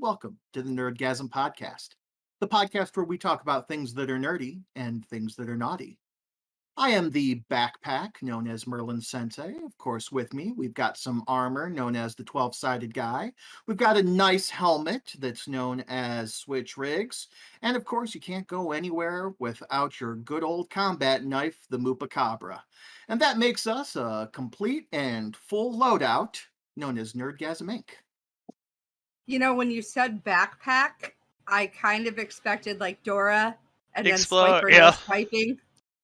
welcome to the Nerdgasm Podcast, the podcast where we talk about things that are nerdy and things that are naughty. I am the backpack known as Merlin Sensei. Of course, with me, we've got some armor known as the 12-sided guy. We've got a nice helmet that's known as Switch Rigs. And of course, you can't go anywhere without your good old combat knife, the Mupacabra. And that makes us a complete and full loadout known as Nerdgasm Inc. You know, when you said backpack, I kind of expected like Dora and then Explode, Swiper, yeah. no swiping.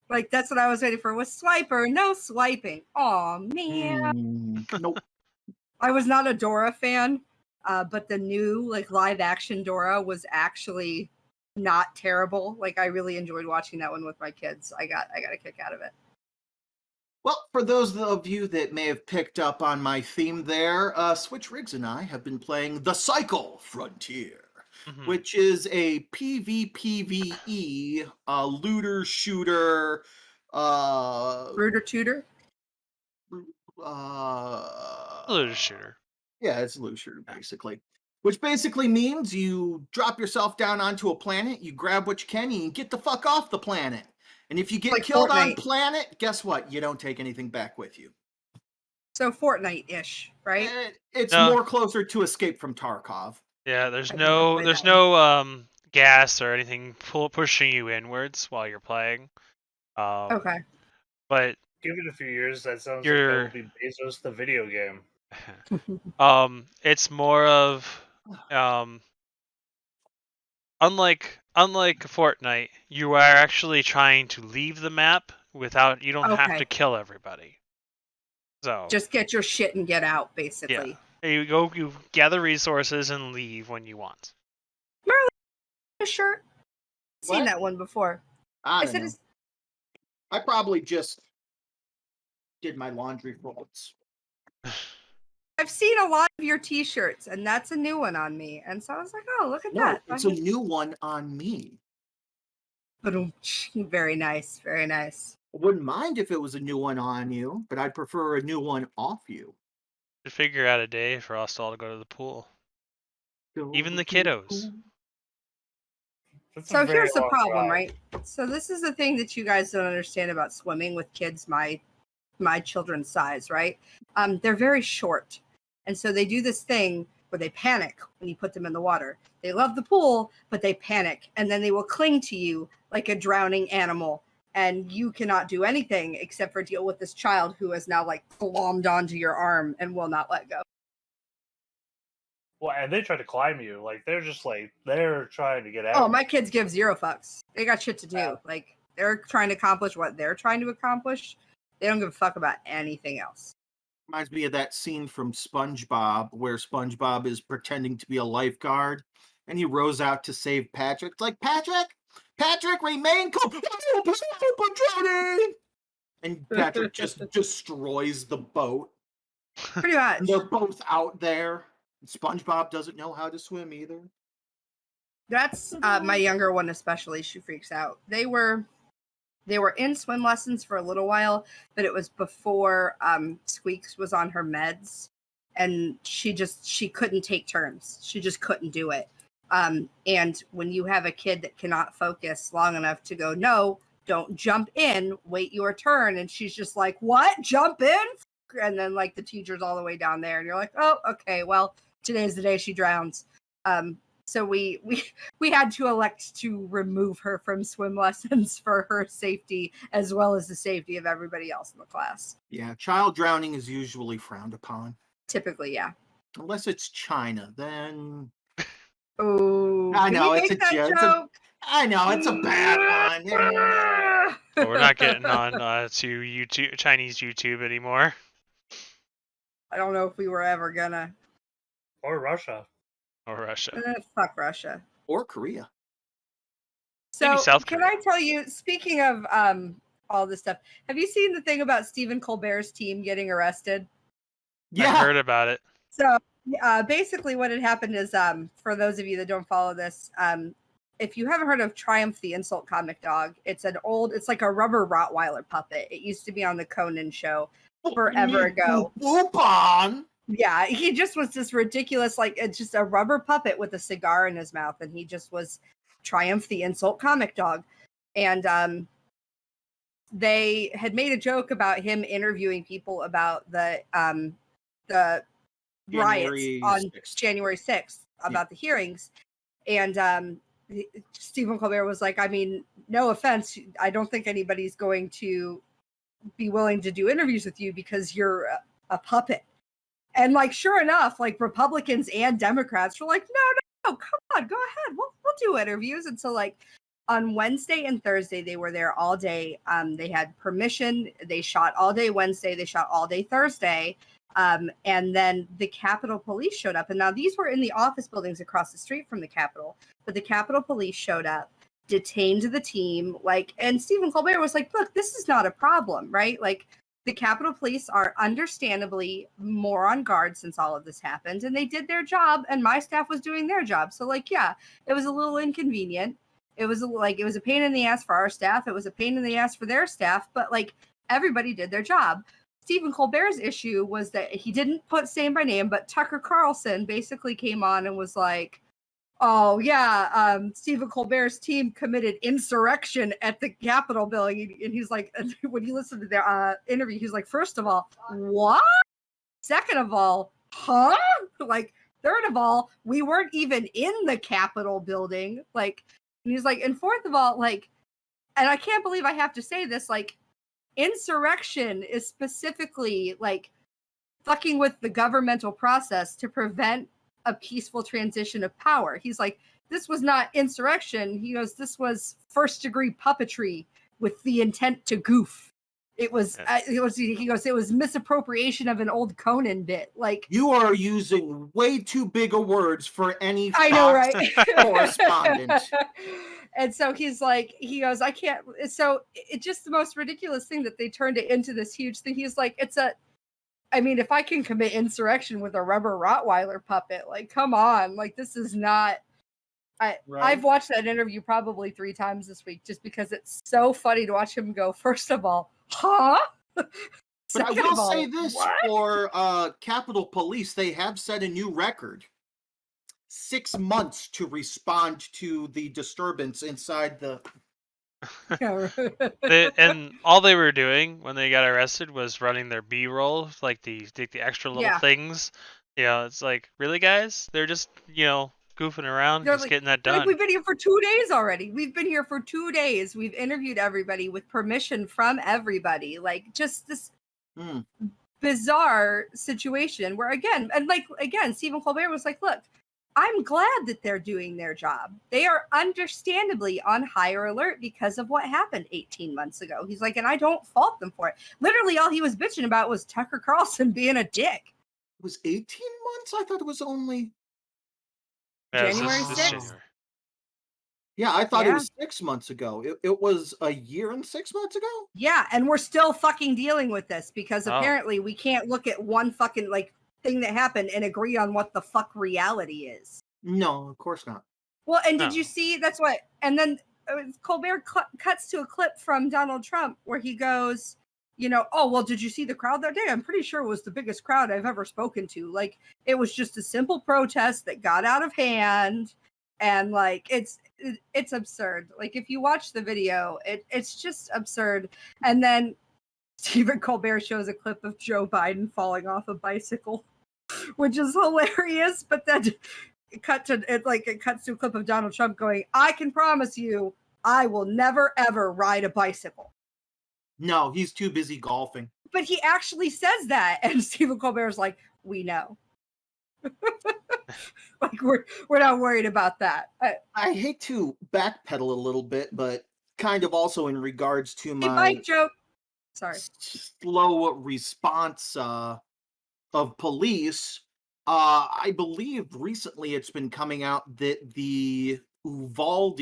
Like that's what I was waiting for. With Swiper, no swiping. Oh man, Nope. I was not a Dora fan, but the new like live action Dora was actually not terrible. Like I really enjoyed watching that one with my kids. I got a kick out of it. Well, for those of you that may have picked up on my theme there, Switch Riggs and I have been playing The Cycle Frontier, which is a PvPvE looter shooter. Rooter Tutor? Looter shooter. Yeah, it's a looter shooter, basically. Which basically means you drop yourself down onto a planet, you grab what you can, and you get the fuck off the planet. And if you get Like killed on Fortnite. planet, guess what? You don't take anything back with you. So Fortnite-ish, right? It's No. more closer to Escape from Tarkov. Yeah, there's I never played that no gas or anything pushing you inwards while you're playing. Okay. But Give it a few years. That sounds You're- like that would be Bezos the video game. it's more of unlike Fortnite, you are actually trying to leave the map without you don't have Okay. to kill everybody. So Just get your shit and get out, basically. you gather resources and leave when you want. A shirt. Seen What? that one before. I said don't know. it's- I probably just did my laundry folds. I've seen a lot of your t-shirts, and that's a new one on me. And so I was like, oh, look at No, that. it's a new one on me. Very nice. Very nice. I wouldn't mind if it was a new one on you, but I'd prefer a new one off you. Should figure out a day for us all to go to the pool. Even the kiddos. That's a So very here's the long problem, drive. right? So this is the thing that you guys don't understand about swimming with kids my children's size, right? They're very short. And so they do this thing where they panic when you put them in the water. They love the pool, but they panic. And then they will cling to you like a drowning animal. And you cannot do anything except for deal with this child who is now like glommed onto your arm and will not let go. Well, and they try to climb you. Like they're just like they're trying to get out. Oh, my kids give zero fucks. They got shit to do. Yeah. Like they're trying to accomplish what they're trying to accomplish. They don't give a fuck about anything else. Reminds me of that scene from SpongeBob where SpongeBob is pretending to be a lifeguard and he rows out to save Patrick. It's like, Patrick, remain calm. Help, I'm drowning. And Patrick just destroys the boat. Pretty much. And they're both out there. SpongeBob doesn't know how to swim either. That's my younger one especially. She freaks out. They were in swim lessons for a little while, but it was before Squeaks was on her meds, and she couldn't take turns. She just couldn't do it. And when you have a kid that cannot focus long enough to go, no, don't jump in, wait your turn, and she's just like, what? Jump in? And then like the teacher's all the way down there, and you're like, oh, okay, well, today's the day she drowns. So we had to elect to remove her from swim lessons for her safety as well as the safety of everybody else in the class. Yeah, child drowning is usually frowned upon. Typically, yeah. Unless it's China, then Oh, I know, it's make a that joke. joke? I know it's a bad one. Yeah. But we're not getting on to YouTube, Chinese YouTube anymore. I don't know if we were ever gonna. Or Russia. Or Russia. Fuck Russia. Or Korea. So Maybe South can Korea. I tell you? Speaking of all this stuff, have you seen the thing about Stephen Colbert's team getting arrested? I heard about it. So basically what had happened is, for those of you that don't follow this, if you haven't heard of Triumph the Insult Comic Dog, it's like a rubber Rottweiler puppet. It used to be on the Conan show forever ago. Whoopon. Yeah, he just was this ridiculous, like, it's just a rubber puppet with a cigar in his mouth, and he just was Triumph the Insult comic dog. And they had made a joke about him interviewing people about the riots January on 6th. January 6th about the hearings. And Stephen Colbert was like, I mean, no offense, I don't think anybody's going to be willing to do interviews with you because you're a puppet. And like, sure enough, like Republicans and Democrats were like, no, come on, go ahead. We'll do interviews. And so like on Wednesday and Thursday, they were there all day. They had permission. They shot all day Wednesday. They shot all day Thursday. And then the Capitol Police showed up. And now these were in the office buildings across the street from the Capitol. But the Capitol Police showed up, detained the team. Like, and Stephen Colbert was like, look, this is not a problem, right? Like, the Capitol Police are understandably more on guard since all of this happened, and they did their job, and my staff was doing their job. So, like, yeah, it was a little inconvenient. It was a pain in the ass for our staff. It was a pain in the ass for their staff, but like everybody did their job. Stephen Colbert's issue was that he didn't put Same by Name, but Tucker Carlson basically came on and was like, oh, yeah, Stephen Colbert's team committed insurrection at the Capitol building. And he's like, when you listen to their interview, he's like, first of all, what? Second of all, huh? Like, third of all, we weren't even in the Capitol building. Like, and he's like, and fourth of all, like, and I can't believe I have to say this, like, insurrection is specifically, like, fucking with the governmental process to prevent a peaceful transition of power. He's like, this was not insurrection. He goes, this was first-degree puppetry with the intent to goof. He goes, it was misappropriation of an old Conan bit. Like, You are using way too big of words for any I know, Fox right? correspondent. And so he goes, I can't. So it's just the most ridiculous thing that they turned it into this huge thing. He's like, I mean, if I can commit insurrection with a rubber Rottweiler puppet, like, come on. Like, this is not. I've watched that interview probably 3 times this week just because it's so funny to watch him go, first of all, huh? But I will say this, for Capitol Police, they have set a new record. 6 months to respond to the disturbance inside the... And all they were doing when they got arrested was running their B-roll, like the extra little things. You know, it's like, really, guys? They're just, goofing around, just getting that done. Like, we've been here for 2 days already. We've been here for 2 days. We've interviewed everybody with permission from everybody. Like, just this bizarre situation where, again, Stephen Colbert was like, look, I'm glad that they're doing their job. They are understandably on higher alert because of what happened 18 months ago. He's like, and I don't fault them for it. Literally, all he was bitching about was Tucker Carlson being a dick. It was 18 months? I thought it was only... January 6th. Yeah, I thought it was 6 months ago. It was a year and 6 months ago? Yeah, and we're still fucking dealing with this because apparently we can't look at one fucking, like, thing that happened and agree on what the fuck reality is. No, of course not. Well, and did you see, that's what, and then Colbert cuts to a clip from Donald Trump where he goes, oh, well, did you see the crowd that day? I'm pretty sure it was the biggest crowd I've ever spoken to. Like, it was just a simple protest that got out of hand. And like, it's absurd. Like, if you watch the video, it's just absurd. And then Stephen Colbert shows a clip of Joe Biden falling off a bicycle, which is hilarious. But then it cuts to a clip of Donald Trump going, I can promise you, I will never, ever ride a bicycle. No, he's too busy golfing. But he actually says that. And Stephen Colbert's like, we know. Like, we're not worried about that. I hate to backpedal a little bit, but kind of also in regards to my bike joke. Sorry. Slow response of police. I believe recently it's been coming out that the Uvalde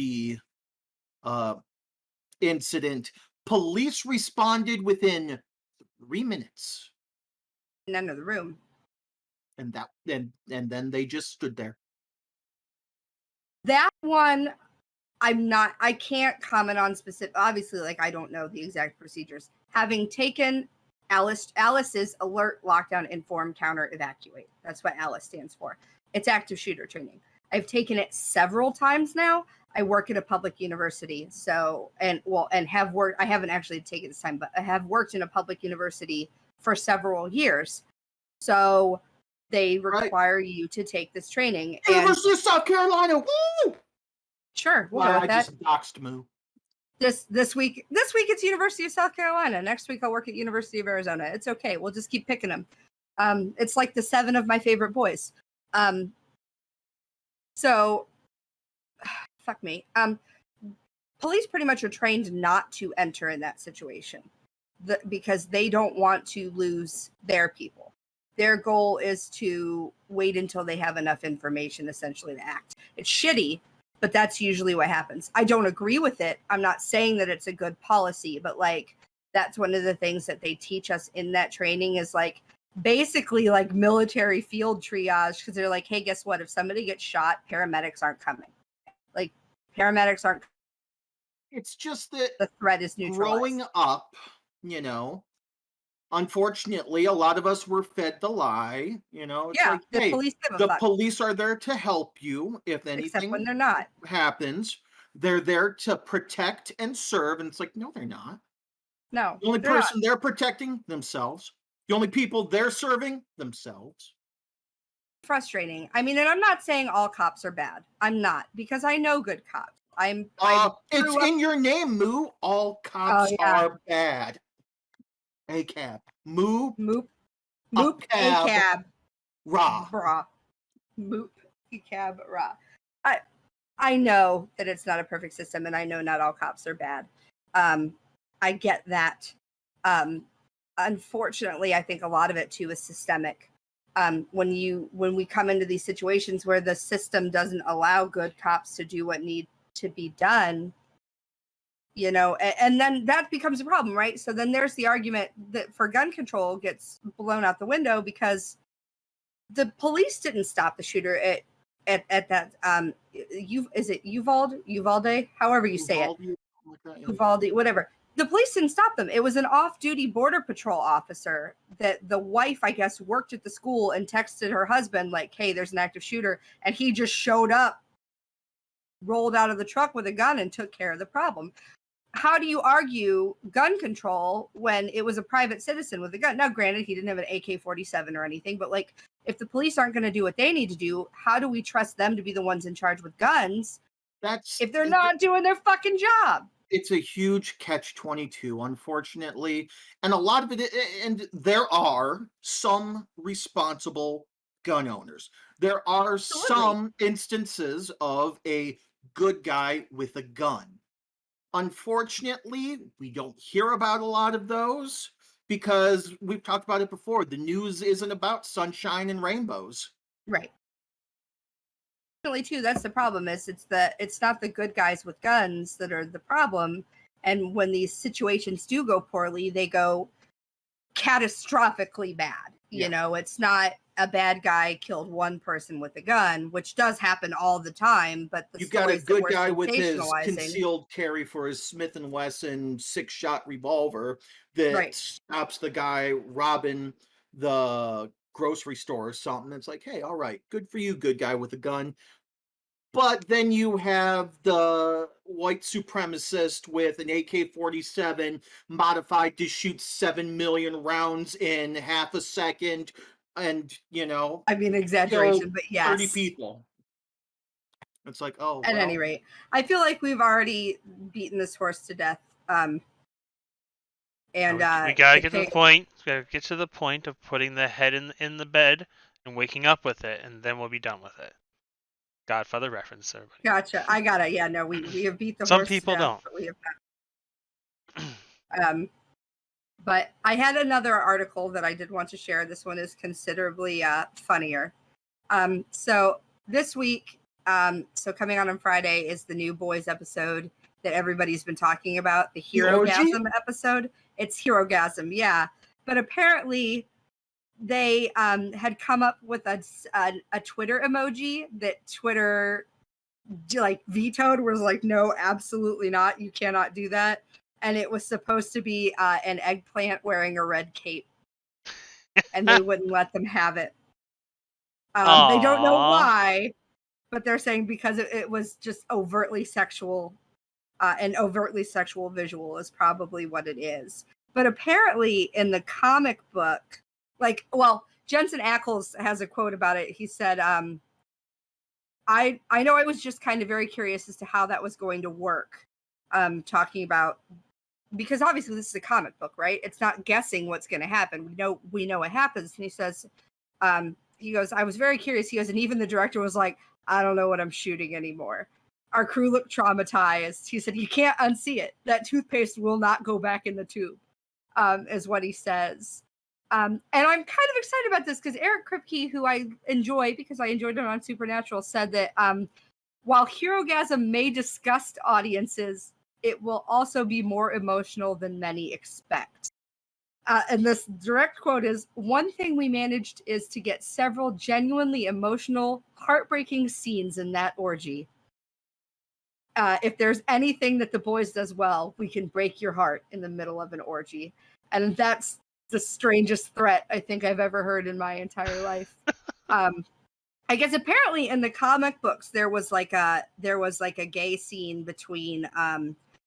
incident, police responded within 3 minutes. None of the room. And then they just stood there. That one, I can't comment on specific. Obviously, like, I don't know the exact procedures. Having taken Alice is alert, lockdown, inform, counter, evacuate. That's what Alice stands for. It's active shooter training. I've taken it several times now. I work at a public university, and have worked. I haven't actually taken this time, but I have worked in a public university for several years. So they require you to take this training. University of South Carolina, woo! Sure, we'll go with that. I just doxed Moo. This week it's University of South Carolina. Next week I'll work at University of Arizona. It's okay. We'll just keep picking them. It's like the 7 of my favorite boys. So fuck me. Police pretty much are trained not to enter in that situation because they don't want to lose their people. Their goal is to wait until they have enough information essentially to act. It's shitty, but that's usually what happens. I don't agree with it. I'm not saying that it's a good policy, but like that's one of the things that they teach us in that training is like basically like military field triage, because they're like, hey, guess what? If somebody gets shot, paramedics aren't coming. Like paramedics aren't. It's just that the threat is neutralized. Growing up, unfortunately, a lot of us were fed the lie. It's like, the hey, police give a the fuck. police are there to help you if anything Except when they're not. happens. They're there to protect and serve. And it's like, no, they're not. No. The only person they're protecting, themselves. The only people they're serving, themselves. Frustrating. I mean, and I'm not saying all cops are bad. I'm not, because I know good cops. It's in your name, Moo. All cops are bad. ACAB. Moo. Moop. Moop. ACAB. Rah. Brah. Moop. ACAB. Rah. I know that it's not a perfect system, and I know not all cops are bad. I get that. Unfortunately, I think a lot of it too is systemic. When we come into these situations where the system doesn't allow good cops to do what needs to be done, and then that becomes a problem, right? So then there's the argument that for gun control gets blown out the window because the police didn't stop the shooter at that is it Uvalde, however you say it, Uvalde, whatever. The police didn't stop them. It was an off-duty border patrol officer that the wife, I guess, worked at the school and texted her husband like, hey, there's an active shooter. And he just showed up, rolled out of the truck with a gun and took care of the problem. How do you argue gun control when it was a private citizen with a gun? Now, granted, he didn't have an AK-47 or anything, but like, if the police aren't going to do what they need to do, how do we trust them to be the ones in charge with guns if they're not doing their fucking job? It's a huge catch-22, unfortunately. And a lot of it, and there are some responsible gun owners. There are some instances of a good guy with a gun. Unfortunately, we don't hear about a lot of those because we've talked about it before. The news isn't about sunshine and rainbows. Right. Too, that's the problem. It's not the good guys with guns that are the problem, and when these situations do go poorly, they go catastrophically bad. It's not a bad guy killed one person with a gun, which does happen all the time. But you've got a good guy with his concealed carry for his Smith & Wesson 6-shot revolver that stops the guy robbing the grocery store or something. It's like, hey, all right, good for you, good guy with a gun. But then you have the white supremacist with an AK-47 modified to shoot 7 million rounds in half a second, and I mean, exaggeration, but yes, 30 people. It's like, oh, at any rate, I feel like we've already beaten this horse to death. And we gotta get to the point. We gotta get to the point of putting the head in the bed and waking up with it, and then we'll be done with it. Godfather reference, everybody. Gotcha. I got it. Yeah, no, we have beat the Some horse. Some people don't. But we have but I had another article that I did want to share. This one is considerably funnier. So this week, so coming on Friday is the new Boys episode that everybody's been talking about, the Herogasm episode. It's Herogasm, yeah. But apparently they had come up with a Twitter emoji that Twitter like vetoed, was like, no, absolutely not. You cannot do that. and it was supposed to be an eggplant wearing a red cape, and they wouldn't let them have it. They don't know why, but they're saying because it was just overtly sexual, an overtly sexual visual is probably what it is. But apparently in the comic book, Jensen Ackles has a quote about it. He said, I know I was just kind of very curious as to how that was going to work. Talking about, because obviously this is a comic book, right? It's not guessing what's going to happen. We know what happens. And he says, he goes, I was very curious. He goes, and even the director was like, I don't know what I'm shooting anymore. Our crew looked traumatized. He said, you can't unsee it. That toothpaste will not go back in the tube, is what he says. And I'm kind of excited about this because Eric Kripke, who I enjoy because I enjoyed him on Supernatural, said that while Herogasm may disgust audiences, it will also be more emotional than many expect. And this direct quote is, one thing we managed is to get several genuinely emotional, heartbreaking scenes in that orgy. If there's anything that the boys does well, we can break your heart in the middle of an orgy. And that's the strangest threat I think I've ever heard in my entire life. I guess apparently in the comic books there was like a gay scene between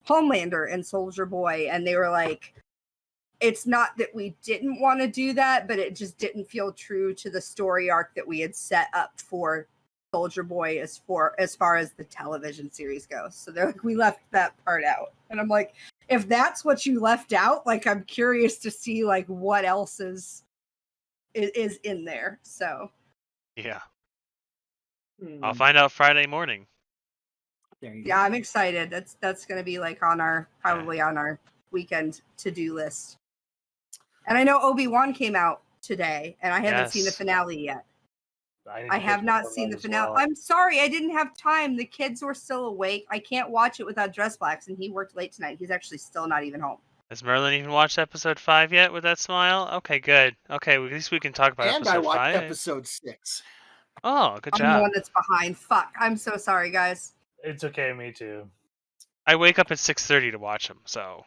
Homelander and Soldier Boy, and they were like, it's not that we didn't want to do that, but it just didn't feel true to the story arc that we had set up for Soldier Boy as far as the television series goes. So they're like, we left that part out. And I'm like, if that's what you left out, like, I'm curious to see like what else is in there. So yeah, I'll find out Friday morning. There you yeah, go. I'm excited. That's gonna be like on our weekend to-do list. And I know Obi-Wan came out today, and I haven't seen the finale yet. I have not seen the finale. Well. I'm sorry, I didn't have time. The kids were still awake. I can't watch it without Dress Blacks, and he worked late tonight. He's actually still not even home. Has Merlin even watched episode 5 yet with that smile? Okay, good. Okay, well, at least we can talk about and episode 5. And I watched episode 6. Oh, good job. I'm the one that's behind. Fuck. I'm so sorry, guys. It's okay, me too. I wake up at 6:30 to watch them, so.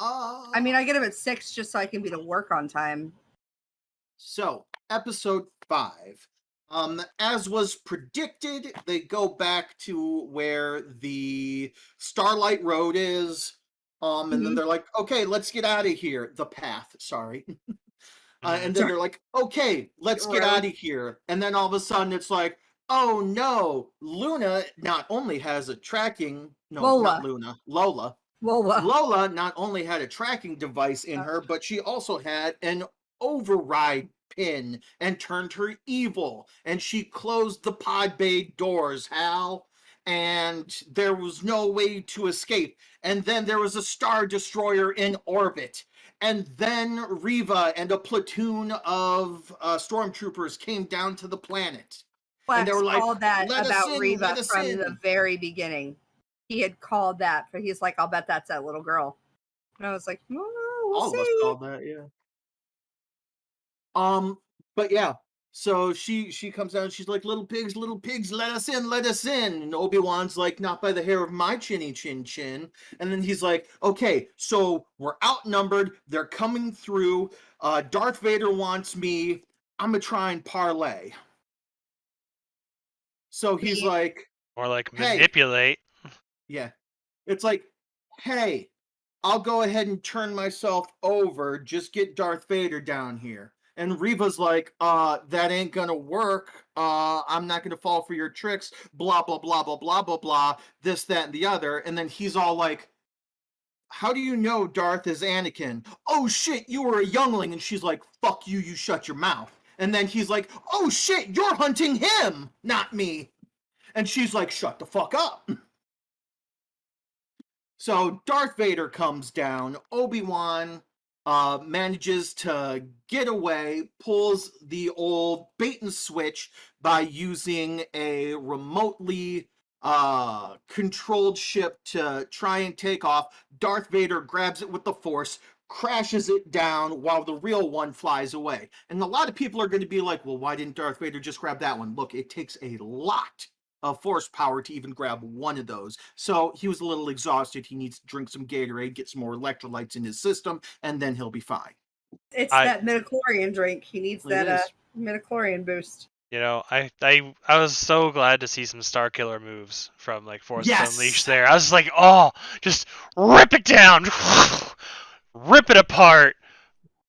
I mean, I get up at 6 just so I can be to work on time. So, episode 5. As was predicted, they go back to where the Starlight Road is. And then they're like, okay, let's get out of here. The path, sorry. And then they're like, okay, let's get out of here. And then all of a sudden it's like, oh no, Luna not only has a tracking, not Luna, Lola. Lola not only had a tracking device in her, but she also had an override pin and turned her evil. And she closed the pod bay doors, Hal. And there was no way to escape. And then there was a Star Destroyer in orbit. And then Reva and a platoon of stormtroopers came down to the planet. Flex and they were like, called that about Reva from the very beginning. He had called that, but he's like, I'll bet that's that little girl. And I was like, we'll all see. of us called that, yeah. But yeah, so she comes down and she's like, little pigs, let us in. And Obi-Wan's like, not by the hair of my chinny chin chin. And then he's like, okay, so we're outnumbered. They're coming through. Darth Vader wants me. I'm going to try and parlay. So he's like... Or like manipulate. Hey. Yeah. It's like, hey, I'll go ahead and turn myself over. Just get Darth Vader down here. And Reva's like, that ain't gonna work. I'm not gonna fall for your tricks. Blah, blah, blah, blah, blah, blah, blah. This, that, and the other. And then he's all like, how do you know Darth is Anakin? Oh shit, you were a youngling. And she's like, fuck you, you shut your mouth. And then he's like, oh shit, you're hunting him, not me. And she's like, shut the fuck up. So Darth Vader comes down. Obi-Wan manages to get away, pulls the old bait and switch by using a remotely controlled ship to try and take off. Darth Vader grabs it with the Force, crashes it down while the real one flies away. And a lot of people are going to be like, well, why didn't Darth Vader just grab that one? Look, it takes a lot force power to even grab one of those. So he was a little exhausted. He needs to drink some Gatorade, get some more electrolytes in his system, and then he'll be fine. It's that midichlorian drink. He needs that midichlorian boost. You know, I was so glad to see some Starkiller moves from like Force Unleashed there. I was like, oh, just rip it down, rip it apart.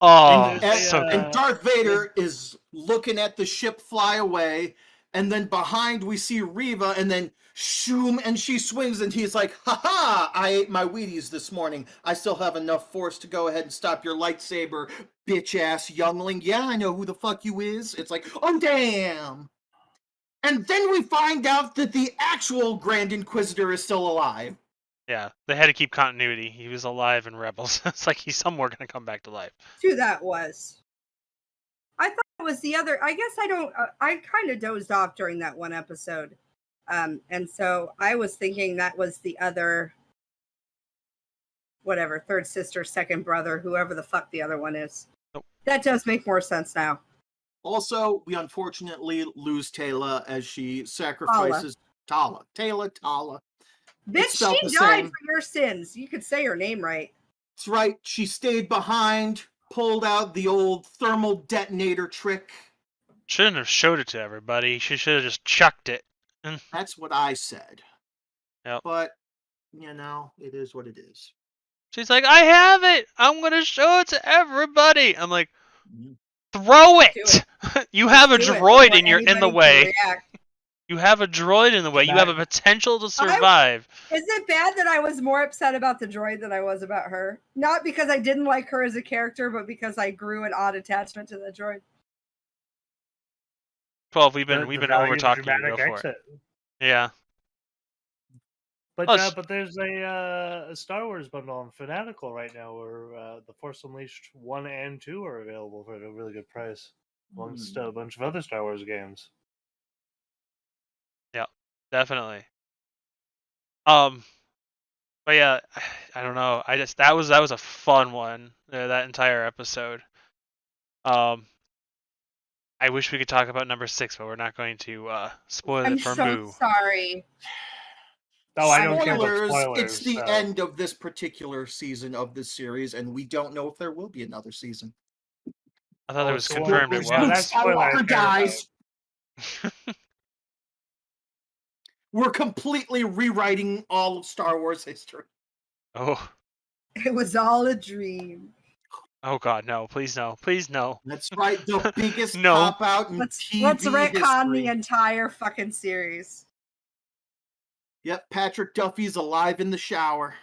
Oh, and Darth Vader is looking at the ship fly away, and then behind we see Reva, and then shoom, and she swings, and he's like, "Ha-ha! I ate my Wheaties this morning. I still have enough force to go ahead and stop your lightsaber, bitch-ass youngling. Yeah, I know who the fuck you is." It's like, oh, damn! And then we find out that the actual Grand Inquisitor is still alive. Yeah, they had to keep continuity. He was alive in Rebels. It's like he's somewhere going to come back to life. Who that was? I thought it was the other. I guess I don't. I kind of dozed off during that one episode, and so I was thinking that was the other, whatever, third sister, second brother, whoever the fuck the other one is. Nope. That does make more sense now. Also, we unfortunately lose Tala as she sacrifices Tala. Bitch, she died for your sins. You could say her name right. That's right. She stayed behind, pulled out the old thermal detonator trick. Shouldn't have showed it to everybody. She should have just chucked it. That's what I said. Yep. But, you know, it is what it is. She's like, I have it. I'm going to show it to everybody. I'm like, throw it. You have a droid in the way. You have a droid in the way. You have a potential to survive. Is it bad that I was more upset about the droid than I was about her? Not because I didn't like her as a character, but because I grew an odd attachment to the droid. 12, we've been over talking you. Go for it. Yeah. But there's a Star Wars bundle on Fanatical right now where The Force Unleashed 1 and 2 are available for a really good price, amongst a bunch of other Star Wars games. Yeah, definitely. But yeah, I don't know. That was a fun one. That entire episode. I wish we could talk about number 6, but we're not going to spoil it for Moo. I'm so sorry. Oh, I don't care about spoilers. It's the end of this particular season of this series, and we don't know if there will be another season. I thought it was confirmed. It was. Skywalker dies. We're completely rewriting all of Star Wars history. Oh. It was all a dream. Oh God, no! Please no! Please no! That's right. The biggest cop out in TV Let's retcon history. The entire fucking series. Yep, Patrick Duffy's alive in the shower.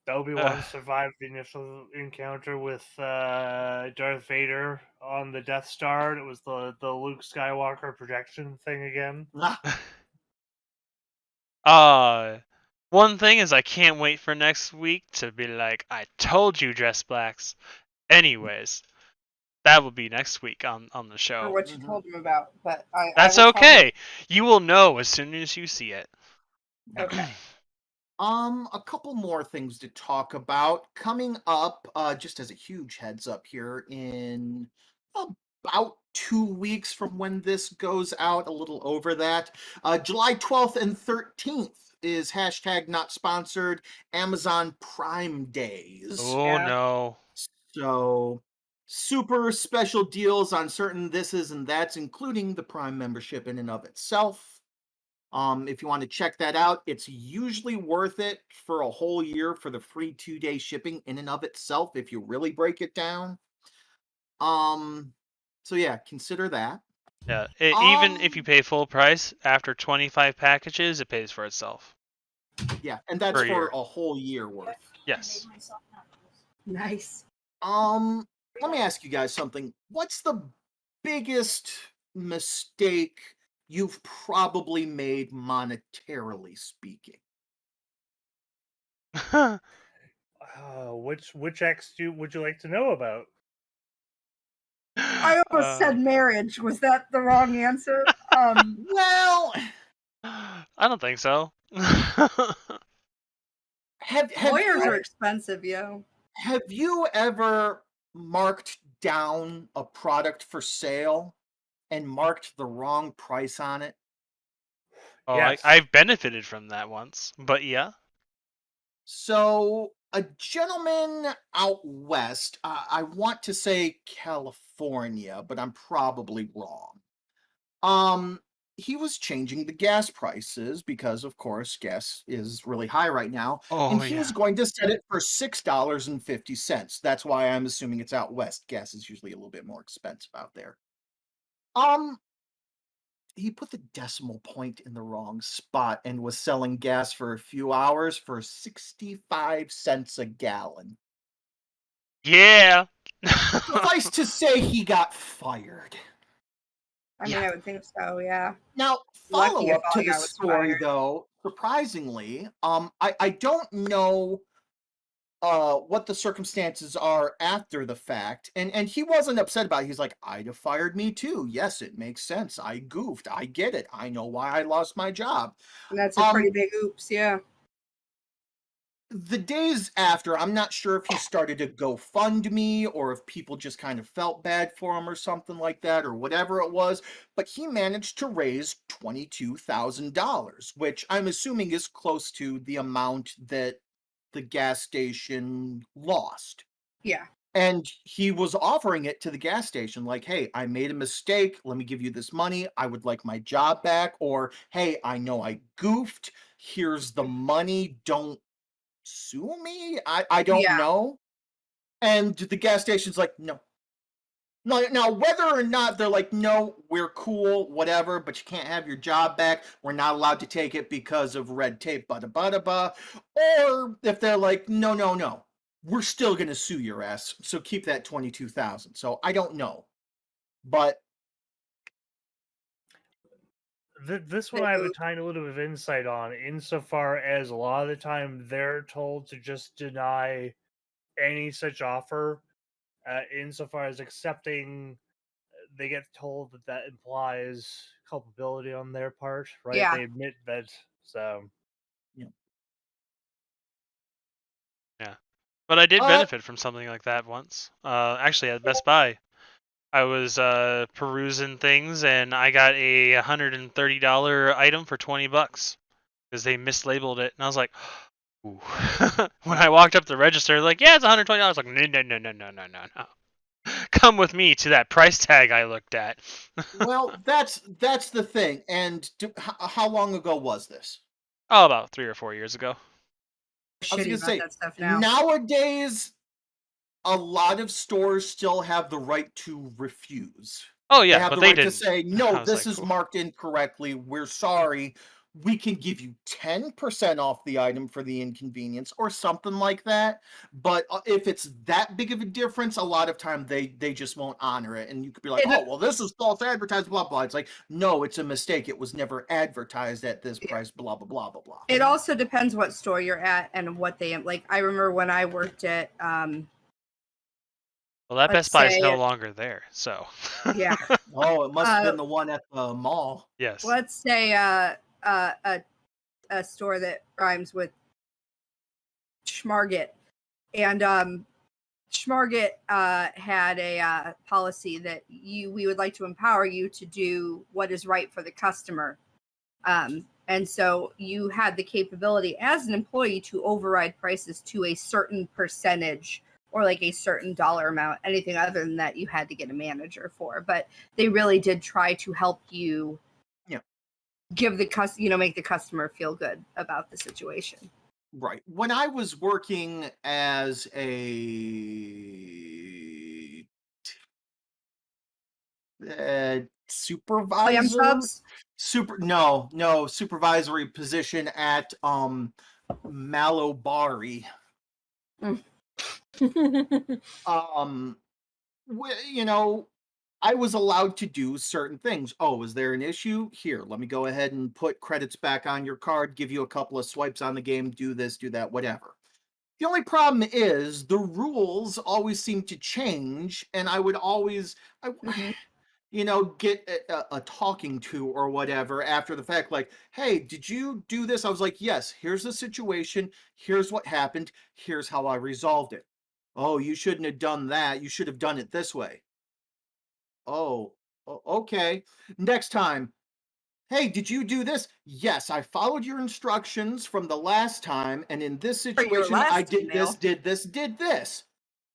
Obi-Wan survived the initial encounter with Darth Vader on the Death Star. It was the Luke Skywalker projection thing again. One thing is I can't wait for next week to be like, I told you, Dress Blacks. Anyways, that will be next week on the show. Or what you told him about, but that's okay. You will know as soon as you see it. Okay. A couple more things to talk about coming up. Just as a huge heads up here, in about 2 weeks from when this goes out, a little over that, July 12th and 13th is #NotSponsored Amazon Prime Days. Oh no! So super special deals on certain thises and that's, including the Prime membership in and of itself. If you want to check that out, it's usually worth it for a whole year for the free 2-day shipping in and of itself, if you really break it down. So yeah, consider that. Yeah, even if you pay full price, after 25 packages, it pays for itself. Yeah, and that's for a whole year worth. Yes. Nice. Let me ask you guys something. What's the biggest mistake you've probably made monetarily speaking? Which ex would you like to know about? I almost said marriage. Was that the wrong answer? Well, I don't think so. Lawyers are expensive, yo. Have you ever marked down a product for sale and marked the wrong price on it? Oh, Yes. I've benefited from that once, but yeah. So, a gentleman out west, I want to say California, but I'm probably wrong. Um, he was changing the gas prices because, of course, gas is really high right now, and Oh he was yeah. going to set it for $6.50. That's why I'm assuming it's out west. Gas is usually a little bit more expensive out there. Um, he put the decimal point in the wrong spot and was selling gas for a few hours for 65 cents a gallon. Yeah. Suffice to say, he got fired. I mean, Yeah. I would think so. Yeah. Now, Lucky follow if up all to I the got was story, fired. though, surprisingly, I don't know what the circumstances are after the fact, and he wasn't upset about it. He's like, I'd have fired me too. Yes, it makes sense. I goofed. I get it. I know why I lost my job. And that's a pretty Um, big oops. Yeah. the days after, I'm not sure if he started a GoFundMe or if people just kind of felt bad for him or something like that or whatever it was, but he managed to raise $22,000, which I'm assuming is close to the amount that the gas station lost. Yeah. And he was offering it to the gas station like, hey, I made a mistake. Let me give you this money. I would like my job back. Or, hey, I know I goofed. Here's the money. Don't sue me? I don't Yeah. know. And the gas station's like, no. Now, whether or not they're like, no, we're cool, whatever, but you can't have your job back. We're not allowed to take it because of red tape, bada bada ba. Or if they're like, no, no, no, we're still gonna sue your ass. So keep that 22,000. So I don't know, but This one Big I have a oop. tiny little bit of insight on, insofar as a lot of the time they're told to just deny any such offer, insofar as accepting, they get told that that implies culpability on their part, right? Yeah. They admit that, so. you know, Yeah. But I did uh, benefit from something like that once. Actually at Best Buy. I was perusing things and I got a $130 item for $20 because they mislabeled it, and I was like, ooh. When I walked up the register, like, yeah, it's $120. Like, no, no, no, no, no, no, no, no. Come with me to that price tag I looked at. well, that's the thing. And how long ago was this? Oh, about 3 or 4 years ago. I was Shitty gonna about say that stuff now. nowadays a lot of stores still have the right to refuse. Oh They yeah, have but the they right to didn't. say, no, I was this like, is ooh. marked incorrectly. We're sorry. We can give you 10% off the item for the inconvenience or something like that. But if it's that big of a difference, a lot of time they just won't honor it. And you could be like, It, oh, well, this is false advertised, blah, blah. It's like, no, it's a mistake. It was never advertised at this yeah. price, blah, blah, blah, blah, blah. It also depends what store you're at and what they like. I remember when I worked at Well, that let's Best Buy is say no longer there, so. yeah. Oh, it must have Uh been the one at the mall. Yes. let's say a store that rhymes with Schmarget. And Schmarget had a policy that we would like to empower you to do what is right for the customer. And so you had the capability as an employee to override prices to a certain percentage or like a certain dollar amount. Anything other than that, you had to get a manager for. But they really did try to help you Yeah. give the make the customer feel good about the situation. Right. When I was working as a Clam supervisor, subs. supervisory position at Malobari. Um, you know, I was allowed to do certain things. Oh, is there an issue? Here, let me go ahead and put credits back on your card, give you a couple of swipes on the game, do this, do that, whatever. The only problem is the rules always seem to change, and I would always, Mhm. get a talking to or whatever after the fact, like, hey, did you do this? I was like, yes, here's the situation. Here's what happened. Here's how I resolved it. Oh, you shouldn't have done that. You should have done it this way. Oh, okay. Next time, Hey, did you do this? Yes, I followed your instructions from the last time, and in this For your situation, I last did email. this, did this, did this.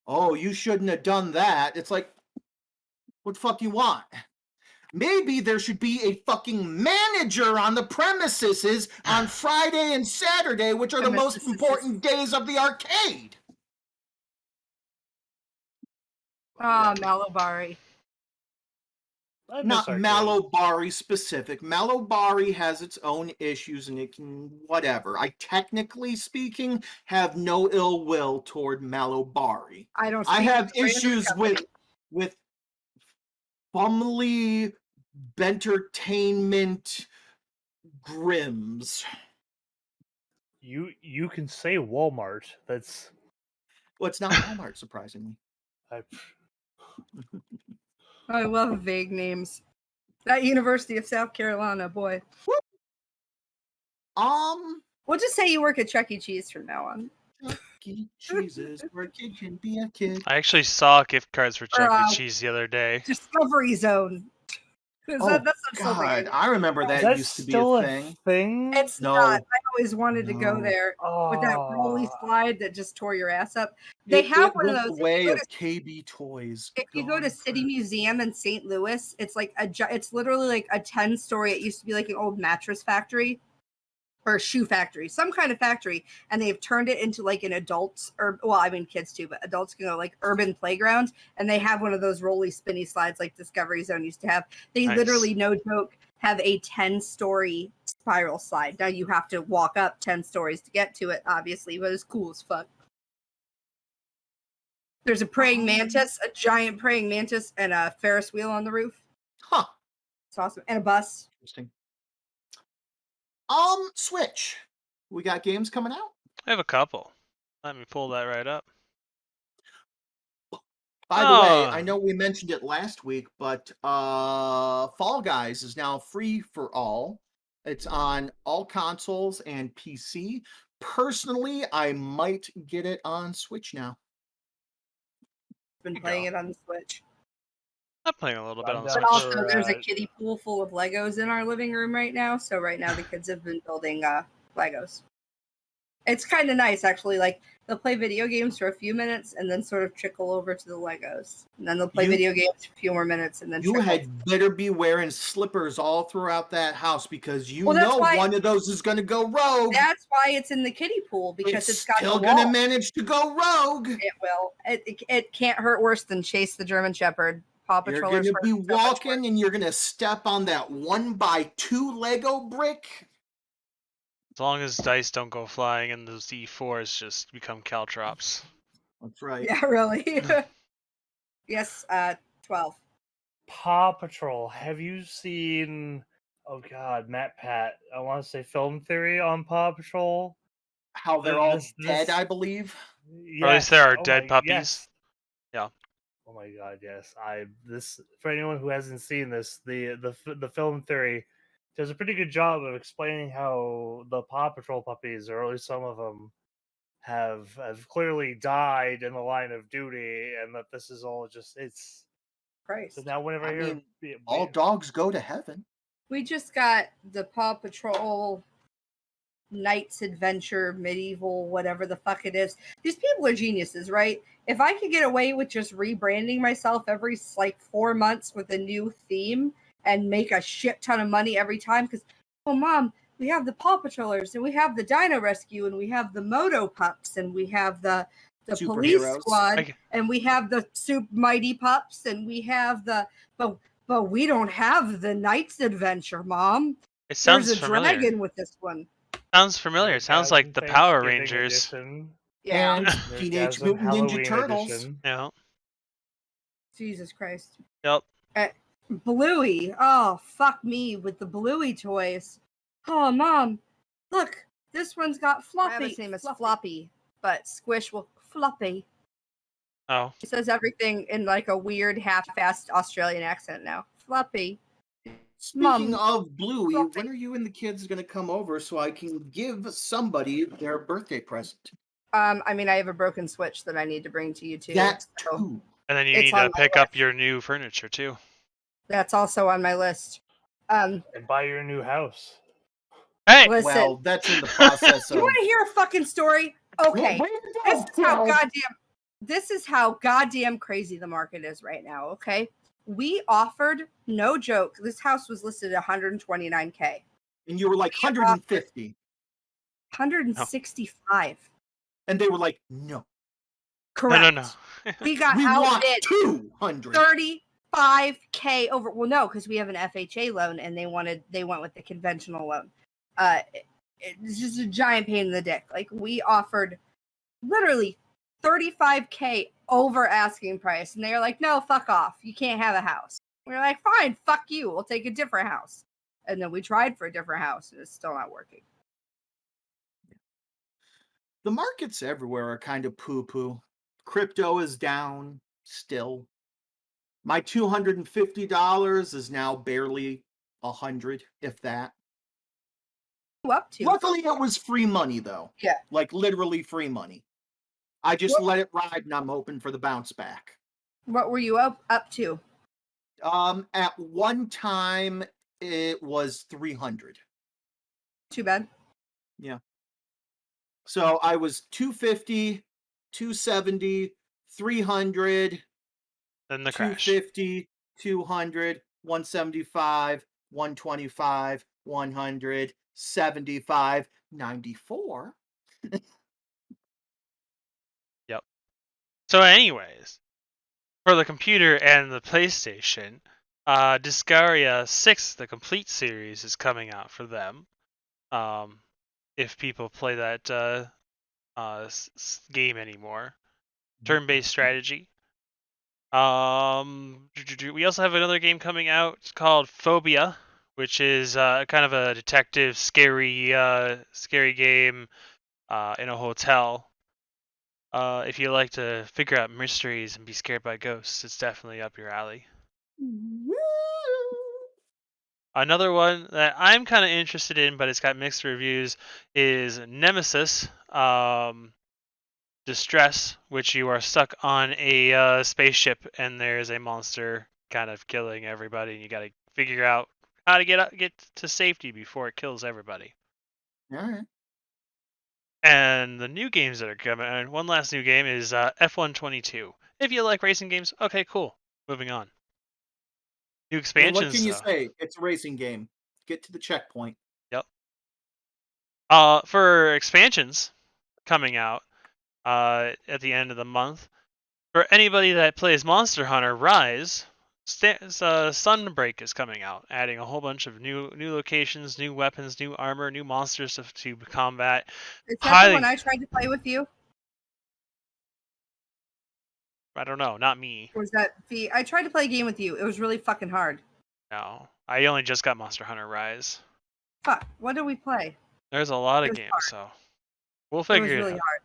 Oh, you shouldn't have done that. It's like, what the fuck you want? Maybe there should be a fucking manager on the premises on Friday and Saturday, which are the most important days of the arcade. Malabari. Not Malobari specific. Malobari has its own issues and it can whatever. I technically speaking have no ill will toward Malobari. I have issues with Bumley Bentertainment Grims. You can say Walmart. That's Well, it's not Walmart, surprisingly. I love vague names. That University of South Carolina, boy. We'll just say you work at Chuck E. Cheese from now on. Chuck E. Cheese's where a kid can be a kid. I actually saw gift cards for Chuck E. Cheese the other day. Discovery Zone. Oh, God, I remember that used to be a thing. It's not. I always wanted to go there with that rolly slide that just tore your ass up. They have one of those. The way of KB Toys. If you go to City Museum in St. Louis, it's like it's literally like a 10-story. It used to be like an old mattress factory or shoe factory, some kind of factory, and they've turned it into like an adults, or well, I mean kids too, but adults can go like urban playground, and they have one of those rolly spinny slides like Discovery Zone used to have. They literally, no joke, have a 10-story spiral slide. Now you have to walk up 10 stories to get to it, obviously, but it's cool as fuck. There's a praying mantis, a giant praying mantis, and a Ferris wheel on the roof. Huh. It's awesome. And a bus. Interesting. Switch. We got games coming out? I have a couple. Let me pull that right up. By the way, I know we mentioned it last week, but Fall Guys is now free for all. It's on all consoles and PC. Personally, I might get it on Switch now. Been playing it on the Switch. I'm playing a little bit on the But Switch. also, there's a kiddie pool full of Legos in our living room right now. So right now, the kids have been building Legos. It's kind of nice, actually. Like, they'll play video games for a few minutes and then sort of trickle over to the Legos. And then they'll play video games for a few more minutes and then you had better be wearing slippers all throughout that house because you know one of those is going to go rogue. That's why it's in the kiddie pool, because it's got still going to manage to go rogue. It will. It can't hurt worse than Chase the German Shepherd. Paw Patrol. You're going to be walking and you're going to step on that 1x2 Lego brick. As long as dice don't go flying and those D4s just become caltrops. That's right. Yeah, really. Yes, 12. Paw Patrol. Have you seen, oh God, Matt Pat, I want to say Film Theory on Paw Patrol? How they're all dead, I believe. Yes. Or at least there are dead puppies. Yes. Yeah. Oh my God, yes. For anyone who hasn't seen this, the Film Theory does a pretty good job of explaining how the Paw Patrol puppies, or at least some of them, have clearly died in the line of duty, and that this is all just it's. Christ. So now, whenever I hear all dogs go to heaven. We just got the Paw Patrol Knight's Adventure, Medieval, whatever the fuck it is. These people are geniuses, right? If I could get away with just rebranding myself every 4 months with a new theme and make a shit ton of money every time, because, oh, Mom, we have the Paw Patrollers, and we have the Dino Rescue, and we have the Moto Pups, and we have the Police Squad, and we have the Mighty Pups, and we have the... But we don't have the Knight's Adventure, Mom. It sounds There's a familiar. dragon with this one. Sounds familiar. It sounds like the Power Rangers. Edition. Yeah. And Teenage Mutant Ninja Turtles. Edition. Yeah. Jesus Christ. Yep. Bluey. Oh, fuck me with the Bluey toys. Oh, Mom, look. This one's got Floppy. His name is Floppy, but Squish will Floppy. Oh. He says everything in like a weird half-assed Australian accent now. Floppy. Speaking of Bluey, when are you and the kids going to come over so I can give somebody their birthday present? I mean, I have a broken Switch that I need to bring to you too. That too. And then you need to pick up your new furniture too. That's also on my list. And buy your new house. Hey! Listen, Well, that's in the process you of... want to hear a fucking story? Okay. This is how goddamn crazy the market is right now, okay? We offered, no joke, this house was listed at $129K. And you were like, 150. 165. And they were like, no. Correct. No. We got We want outbid 200. 35K over. Well, no, because we have an FHA loan and they went with the conventional loan. It's just a giant pain in the dick. Like, we offered literally 35K over asking price, and they were like, no, fuck off, you can't have a house. We were like, fine, fuck you, we'll take a different house. And then we tried for a different house and it's still not working. The markets everywhere are kind of poo-poo. Crypto is down still. My $250 is now barely 100, if that. Up to? Luckily, it was free money, though. Yeah. Like, literally free money. I just let it ride, and I'm hoping for the bounce back. What were you up to? At one time, it was 300. Too bad. Yeah. So I was 250, 270, 300, Then the 250, 200, 175, 125, 100, 75, 94. Yep. So anyways, for the computer and the PlayStation, Disgaea 6, the complete series, is coming out for them. If people play that game anymore. Turn-based strategy. We also have another game coming out. It's called Phobia, which is kind of a detective, scary game in a hotel. If you like to figure out mysteries and be scared by ghosts, it's definitely up your alley. Another one that I'm kind of interested in, but it's got mixed reviews, is Nemesis Distress, which you are stuck on a spaceship and there's a monster kind of killing everybody, and you got to figure out how to get to safety before it kills everybody. All right. And the new games that are coming, and one last new game is F122. If you like racing games, okay, cool. Moving on. New expansions. Well, what can you say? It's a racing game. Get to the checkpoint. Yep. For expansions coming out at the end of the month, for anybody that plays Monster Hunter Rise, Sunbreak is coming out, adding a whole bunch of new locations, new weapons, new armor, new monsters to combat. Is that the one I tried to play with you? I don't know, not me. Or was that I tried to play a game with you. It was really fucking hard. No, I only just got Monster Hunter Rise. Fuck, what did we play? There's a lot of games, so we'll figure it out. Hard.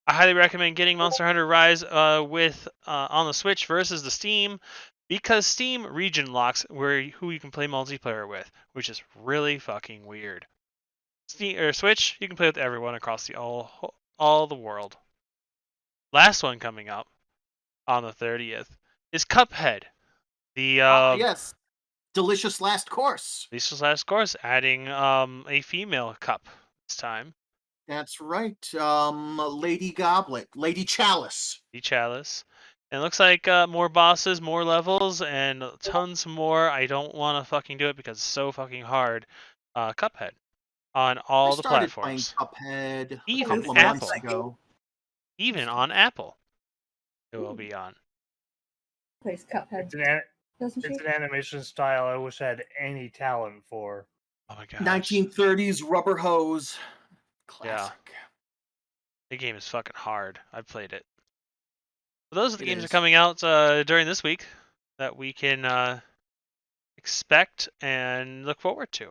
I highly recommend getting Monster Hunter Rise with on the Switch versus the Steam, because Steam region locks who you can play multiplayer with, which is really fucking weird. Steam or Switch, you can play with everyone across all the world. Last one coming up on the 30th is Cuphead. The yes, delicious last course. Delicious last course, adding a female cup this time. That's right. Lady Goblet, Lady Chalice. Lady Chalice. And it looks like more bosses, more levels, and tons more. I don't want to fucking do it because it's so fucking hard. Cuphead on all the platforms. Cuphead even Apple. Even on Apple, it will be on. Plays Cuphead. It's an animation style I wish I had any talent for. Oh my gosh. 1930s rubber hose. Classic. Yeah. The game is fucking hard. I've played it. So those are the games that are coming out during this week that we can expect and look forward to.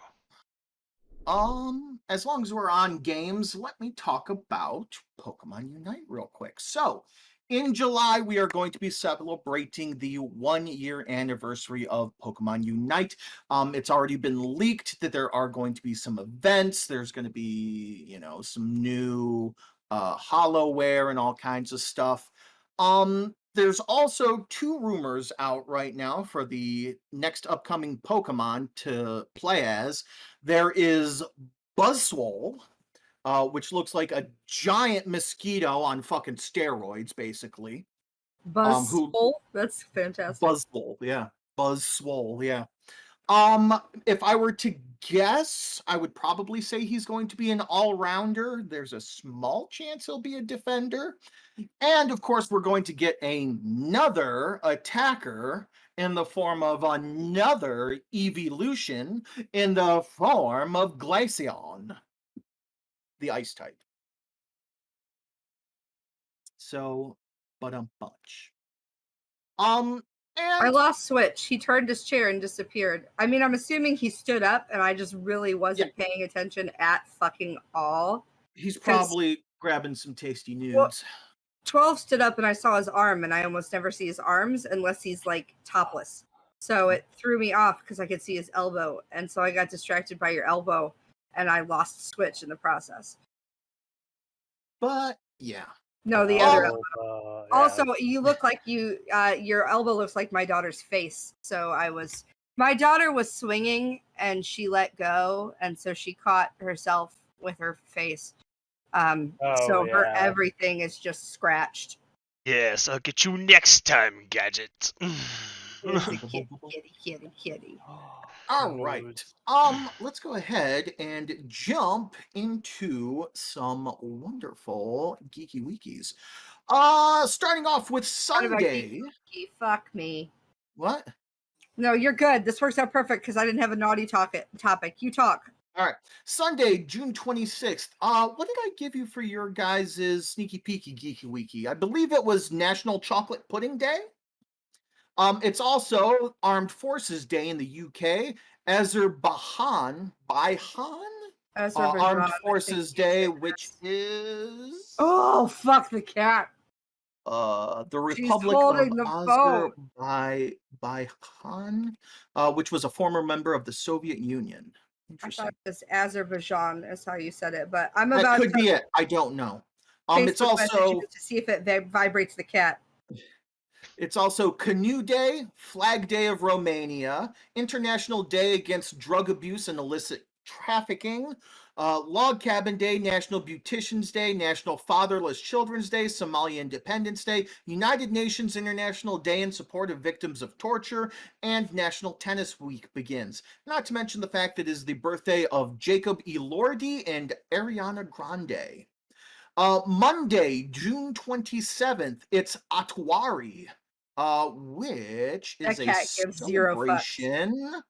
As long as we're on games, let me talk about Pokemon Unite real quick. So, in July, we are going to be celebrating the 1-year anniversary of Pokemon Unite. It's already been leaked that there are going to be some events. There's going to be, some new holowware and all kinds of stuff. There's also 2 rumors out right now for the next upcoming Pokemon to play as. There is Buzzwole, which looks like a giant mosquito on fucking steroids, basically. Buzzwole? That's fantastic. Buzzwole, yeah. Buzzwole, yeah. If I were to guess, I would probably say he's going to be an all-rounder. There's a small chance he'll be a defender. And of course, we're going to get another attacker in the form of another evolution in the form of Glaceon, the ice type. So, but a bunch. I lost Switch. He turned his chair and disappeared. I mean, I'm assuming he stood up, and I just really wasn't paying attention at fucking all. He's probably grabbing some tasty nudes. Well, 12 stood up, and I saw his arm, and I almost never see his arms unless he's, like, topless. So it threw me off because I could see his elbow, and so I got distracted by your elbow, and I lost Switch in the process. But, yeah. No, the other elbow. Also, you look like your elbow looks like my daughter's face. So my daughter was swinging and she let go. And so she caught herself with her face. Her everything is just scratched. Yes, I'll get you next time, Gadget. Kitty. All right. Let's go ahead and jump into some wonderful geeky wikis. Starting off with Sunday. Fuck me. What? No, you're good. This works out perfect because I didn't have a naughty topic. You talk. All right. Sunday, June 26th. What did I give you for your guys' sneaky peeky geeky wiki? I believe it was National Chocolate Pudding Day. It's also Armed Forces Day in the UK, Azerbaijan Armed Forces Day, which is fuck the cat. The Republic of Azerbaijan, which was a former member of the Soviet Union. Interesting. I thought it was Azerbaijan is how you said it, but I'm that about could be it. I don't know. It's also to see if it vibrates the cat. It's also Canoe Day, Flag Day of Romania, International Day Against Drug Abuse and Illicit Trafficking, Log Cabin Day, National Beauticians Day, National Fatherless Children's Day, Somalia Independence Day, United Nations International Day in support of victims of torture, and National Tennis Week begins. Not to mention the fact that it is the birthday of Jacob Elordi and Ariana Grande. Monday, June 27th, it's Atwari, which is a celebration.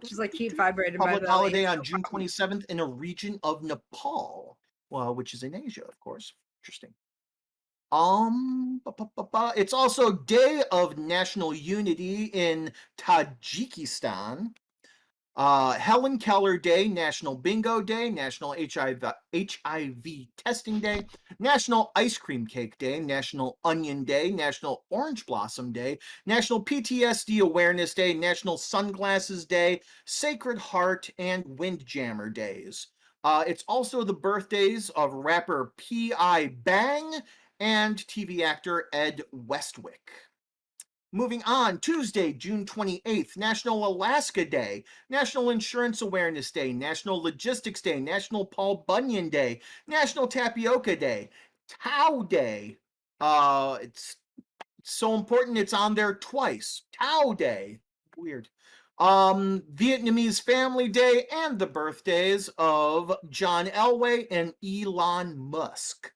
She's like keep vibrating. Public holiday on June 27th in a region of Nepal, which is in Asia, of course. Interesting. It's also Day of National Unity in Tajikistan. Helen Keller Day, National Bingo Day, National HIV Testing Day, National Ice Cream Cake Day, National Onion Day, National Orange Blossom Day, National PTSD Awareness Day, National Sunglasses Day, Sacred Heart, and Windjammer Days. It's also the birthdays of rapper P.I. Bang and TV actor Ed Westwick. Moving on, Tuesday, June 28th, National Alaska Day, National Insurance Awareness Day, National Logistics Day, National Paul Bunyan Day, National Tapioca Day, Tao Day. It's so important it's on there twice. Tao Day. Weird. Vietnamese Family Day, and the birthdays of John Elway and Elon Musk.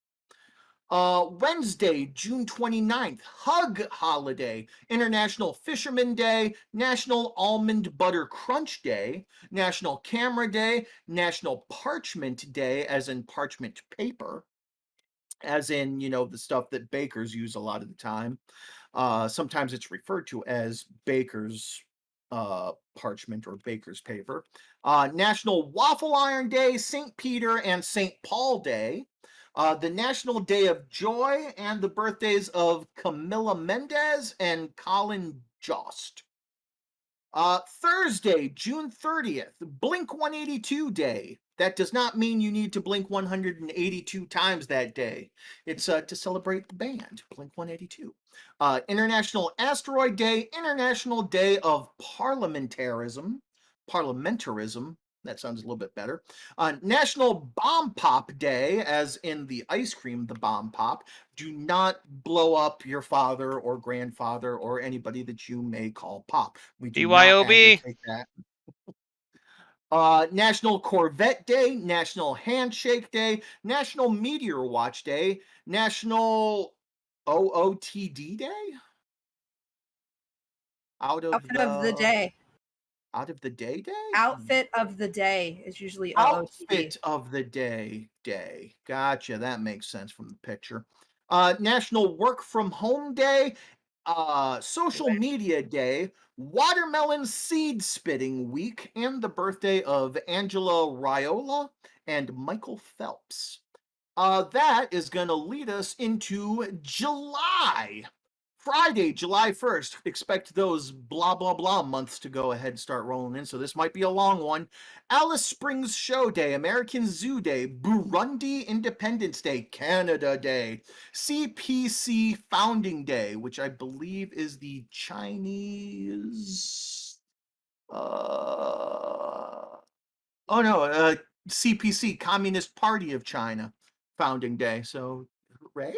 Wednesday, June 29th, Hug Holiday, International Fisherman Day, National Almond Butter Crunch Day, National Camera Day, National Parchment Day, as in parchment paper, as in, the stuff that bakers use a lot of the time. Sometimes it's referred to as baker's parchment or baker's paper. National Waffle Iron Day, St. Peter and St. Paul Day. The National Day of Joy, and the birthdays of Camila Mendez and Colin Jost. Thursday, June 30th, Blink 182 Day. That does not mean you need to blink 182 times that day. It's to celebrate the band, Blink 182. International Asteroid Day, International Day of Parliamentarism. That sounds a little bit better. National Bomb Pop Day, as in the ice cream, the bomb pop. Do not blow up your father or grandfather or anybody that you may call Pop. We do not BYOB. advocate that. National Corvette Day, National Handshake Day, National Meteor Watch Day, National OOTD Day? Outfit of the day. Out of the day? Outfit of the day is usually OOTD. Outfit of the day. Gotcha. That makes sense from the picture. National Work from Home Day, Social Media Day, Watermelon Seed Spitting Week, and the birthday of Angela Raiola and Michael Phelps. That is going to lead us into July. Friday, July 1st. Expect those blah, blah, blah months to go ahead and start rolling in, so this might be a long one. Alice Springs Show Day, American Zoo Day, Burundi Independence Day, Canada Day, CPC Founding Day, which I believe is the Chinese... CPC, Communist Party of China Founding Day, so hooray?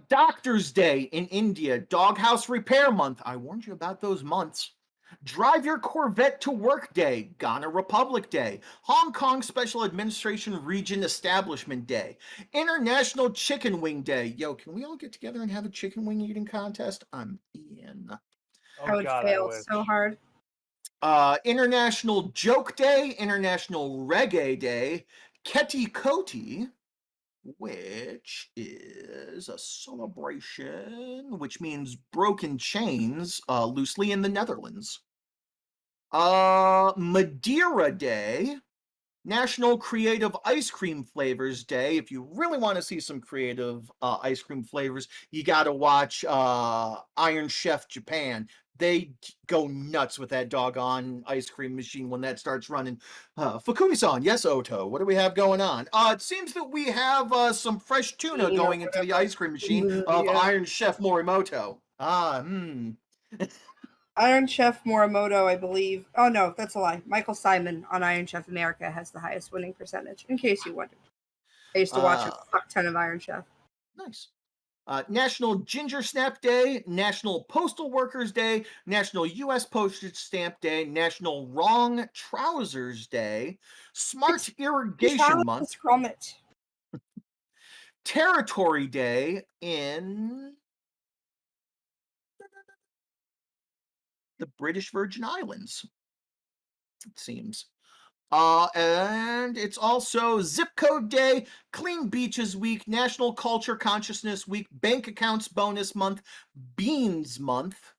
Doctor's Day in India, Doghouse Repair Month. I warned you about those months. Drive Your Corvette to Work Day, Ghana Republic Day, Hong Kong Special Administration Region Establishment Day, International Chicken Wing Day. Yo, can we all get together and have a chicken wing eating contest? I'm in. I would fail so hard. International Joke Day, International Reggae Day, Keti Koti, which is a celebration, which means broken chains, loosely in the Netherlands. Madeira Day, National Creative Ice Cream Flavors Day. If you really want to see some creative ice cream flavors, you got to watch Iron Chef Japan. They go nuts with that doggone ice cream machine when that starts running. Fukumi-san, yes, Oto, what do we have going on? It seems that we have some fresh tuna going into the ice cream machine of Iron Chef Morimoto. Iron Chef Morimoto, I believe. Oh, no, that's a lie. Michael Simon on Iron Chef America has the highest winning percentage, in case you wondered. I used to watch a fuck ton of Iron Chef. Nice. National Ginger Snap Day, National Postal Workers Day, National U.S. Postage Stamp Day, National Wrong Trousers Day, Smart Irrigation Month, Territory Day in the British Virgin Islands, it seems. And it's also Zip Code Day, Clean Beaches Week, National Culture Consciousness Week, Bank Accounts Bonus Month, Beans Month,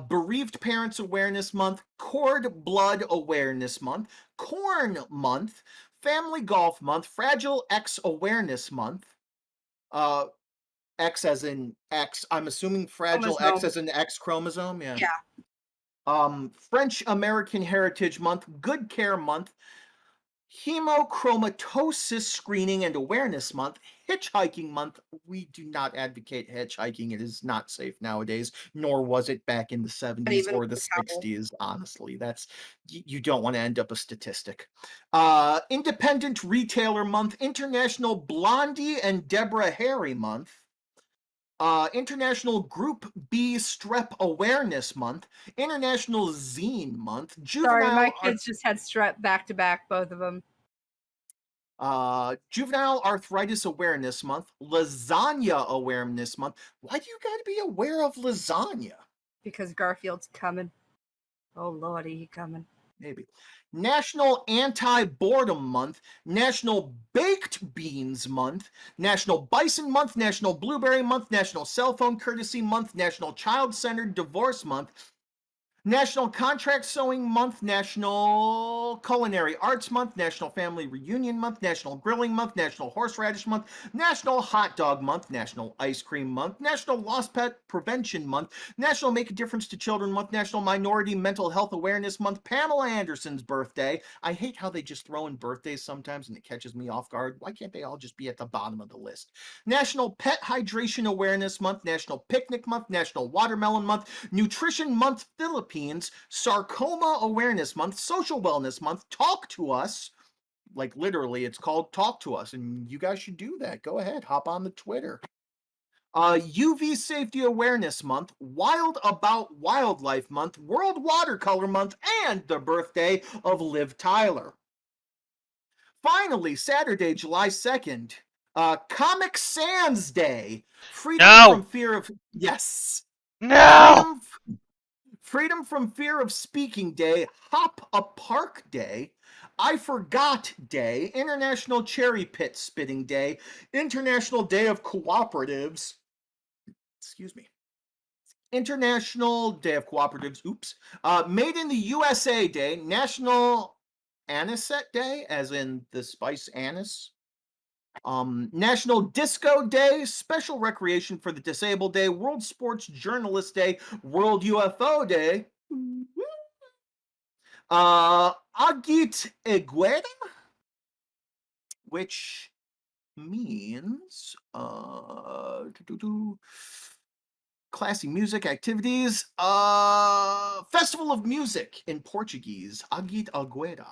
Bereaved Parents Awareness Month, Cord Blood Awareness Month, Corn Month, Family Golf Month, Fragile X Awareness Month, X as in X, I'm assuming Fragile X as in X chromosome, yeah. French American Heritage Month, Good Care Month, Hemochromatosis Screening and Awareness Month, Hitchhiking Month. We do not advocate hitchhiking. It is not safe nowadays, nor was it back in the 70s or the 60s, honestly. That's, you don't want to end up a statistic. Independent Retailer Month, International Blondie and Deborah Harry Month, International Group B Strep Awareness Month, International Zine Month, Juvenile... Sorry, my kids just had strep back-to-back, both of them. Juvenile Arthritis Awareness Month, Lasagna Awareness Month. Why do you gotta be aware of lasagna? Because Garfield's coming. Oh, lordy, he coming. Maybe. National Anti-Boredom Month, National Baked Beans Month, National Bison Month, National Blueberry Month, National Cell Phone Courtesy Month, National Child-Centered Divorce Month, National Contract Sewing Month, National Culinary Arts Month, National Family Reunion Month, National Grilling Month, National Horseradish Month, National Hot Dog Month, National Ice Cream Month, National Lost Pet Prevention Month, National Make a Difference to Children Month, National Minority Mental Health Awareness Month, Pamela Anderson's birthday. I hate how they just throw in birthdays sometimes and it catches me off guard. Why can't they all just be at the bottom of the list? National Pet Hydration Awareness Month, National Picnic Month, National Watermelon Month, Nutrition Month Philippines, Sarcoma Awareness Month, Social Wellness Month, Talk to Us. Like literally, it's called Talk to Us, and you guys should do that. Go ahead, hop on the Twitter. UV Safety Awareness Month, Wild About Wildlife Month, World Watercolor Month, and the birthday of Liv Tyler. Finally, Saturday, July 2nd, Comic Sans Day. Freedom from fear of... Yes. No! Freedom from Fear of Speaking Day, Hop a Park Day, I Forgot Day, International Cherry Pit Spitting Day, International Day of Cooperatives, excuse me, International Day of Cooperatives, Made in the USA Day, National Anisette Day, as in the spice anise, National Disco Day, Special Recreation for the Disabled Day, World Sports Journalist Day, World UFO Day, Agit Egueda, which means classy music activities, Festival of Music in Portuguese, Agit Agueda.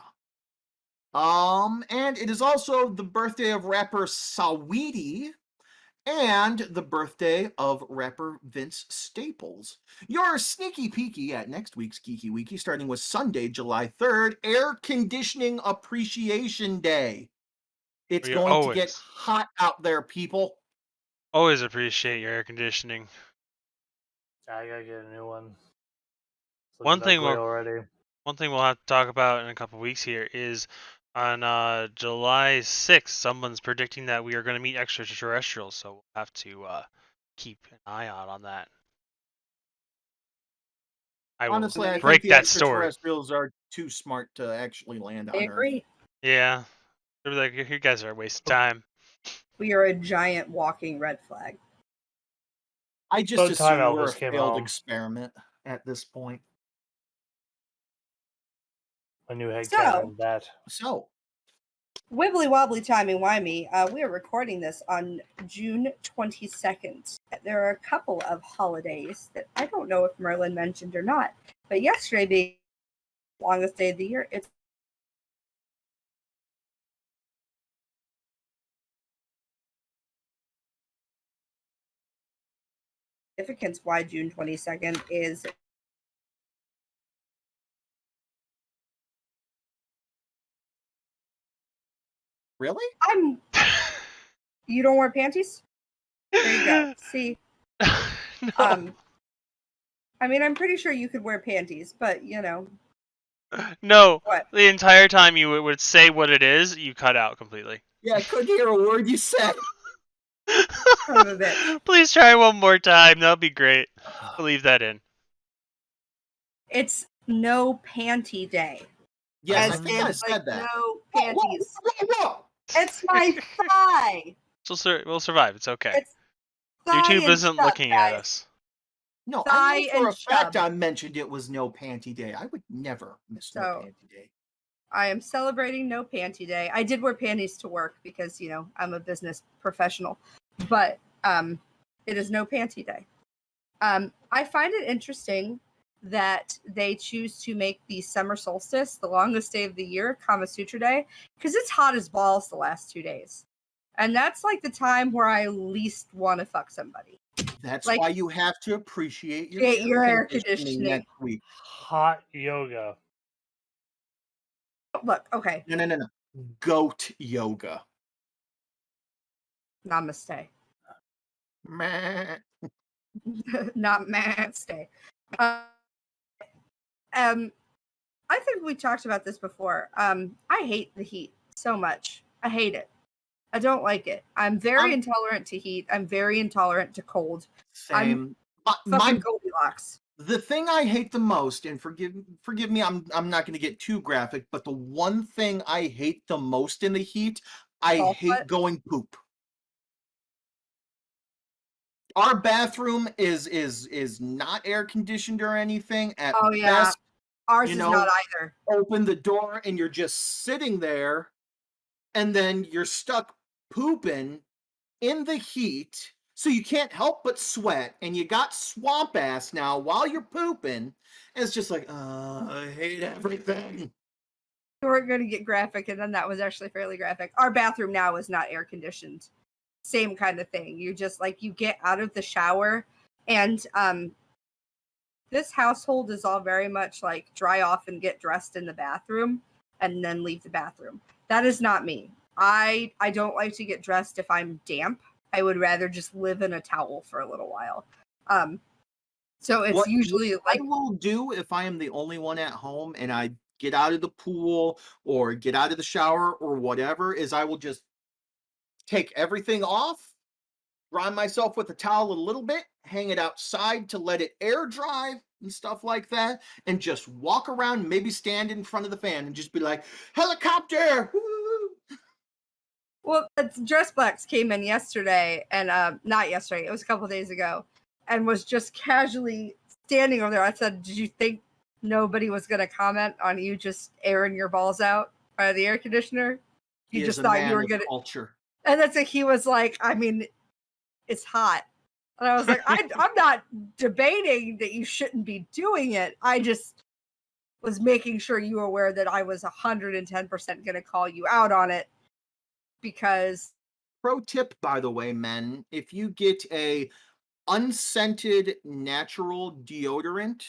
And it is also the birthday of rapper Saweetie and the birthday of rapper Vince Staples. Your sneaky peeky at next week's Geeky Wiki, starting with Sunday, July 3rd, Air Conditioning Appreciation Day. It's going to get hot out there, people. Always appreciate your air conditioning. I gotta get a new one. One thing we'll have to talk about in a couple weeks here is on July 6th, someone's predicting that we are going to meet extraterrestrials, so we'll have to keep an eye out on that. Honestly, I break think the that story. Extraterrestrials are too smart to actually land on Earth. I agree. Yeah. They're like, you guys are a waste of time. We are a giant walking red flag. I just assume we're a failed experiment at this point. A new headcanon that. So, wibbly wobbly timey wimey, we are recording this on June 22nd. There are a couple of holidays that I don't know if Merlin mentioned or not, but yesterday being the longest day of the year, it's significance why June 22nd is really? You don't wear panties? There you go. See? No. I mean, I'm pretty sure you could wear panties, but you know. No. What? The entire time you would say what it is, you cut out completely. Yeah, I couldn't hear a word you said. Please try one more time. That'll be great. I'll leave that in. It's no panty day. Yes, I think I said that. No panties. It's my thigh. We'll survive. It's okay. It's YouTube isn't looking at us. No, I know for a fact I mentioned it was no panty day. I would never miss no panty day. I am celebrating no panty day. I did wear panties to work because, you know, I'm a business professional. But it is no panty day. I find it interesting that they choose to make the summer solstice, the longest day of the year, Kama Sutra Day, because it's hot as balls the last 2 days. And that's like the time where I least want to fuck somebody. That's like, why you have to appreciate your air conditioning next week. Hot yoga. Look, okay. No. Goat yoga. Namaste. Meh. Not namaste. I think we talked about this before. I hate the heat so much. I hate it. I don't like it. I'm very intolerant to heat. I'm very intolerant to cold. Same. I'm fucking Goldilocks. The thing I hate the most, and forgive me, I'm not going to get too graphic, but the one thing I hate the most in the heat, I Ball hate foot? going poop. Our bathroom is not air conditioned or anything. At Oh yeah, best, ours you is not know, either. open the door and you're just sitting there, and then you're stuck pooping in the heat, so you can't help but sweat, and you got swamp ass now while you're pooping. And it's just like, I hate everything. We weren't going to get graphic, and then that was actually fairly graphic. Our bathroom now is not air conditioned. Same kind of thing. You just like you get out of the shower, and this household is all very much like dry off and get dressed in the bathroom and then leave the bathroom. That is not me. I don't like to get dressed if I'm damp. I would rather just live in a towel for a little while. So it's usually like I will do if I am the only one at home and I get out of the pool or get out of the shower or whatever, is I will just take everything off, dry myself with a towel a little bit, hang it outside to let it air dry and stuff like that, and just walk around, maybe stand in front of the fan and just be like, helicopter! Woo! well, Dress Blacks came in yesterday, and not yesterday, it was a couple days ago, and was just casually standing over there. I said, "Did you think nobody was going to comment on you just airing your balls out by the air conditioner? You He just is a thought you man were of going to?" culture. And that's it. He was like, "I mean, it's hot." And I was like, I'm not debating that you shouldn't be doing it. I just was making sure you were aware that I was 110% going to call you out on it, because Pro tip, by the way, men, if you get a unscented natural deodorant,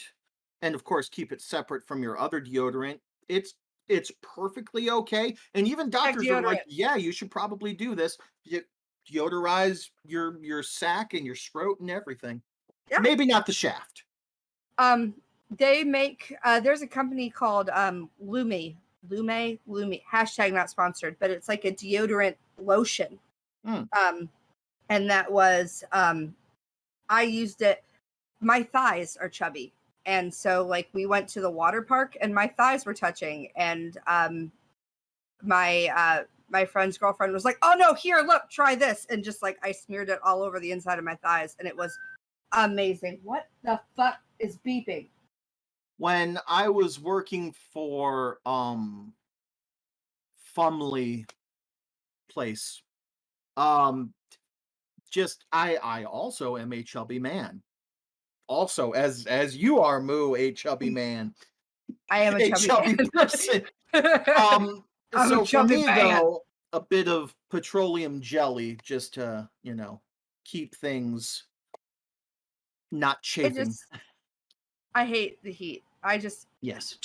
and of course keep it separate from your other deodorant, it's perfectly okay. And even doctors are like, deodorant. yeah, you should probably do this. Deodorize your sack and your scrot and everything. Yeah. Maybe not the shaft. They make there's a company called Lume, hashtag not sponsored, but it's like a deodorant lotion. And that was I used it. My thighs are chubby, and so like we went to the water park and my thighs were touching, and my friend's girlfriend was like, "Oh no, here, look, try this," and just like I smeared it all over the inside of my thighs, and it was amazing. What the fuck is beeping? When I was working for Fumley place, just I also am a chubby man. Also, as you are, Moo, a chubby man. I am a chubby man. person. I'm So a for chubby me, man. though, a bit of petroleum jelly just to, keep things not chafing. I hate the heat. I just Yes.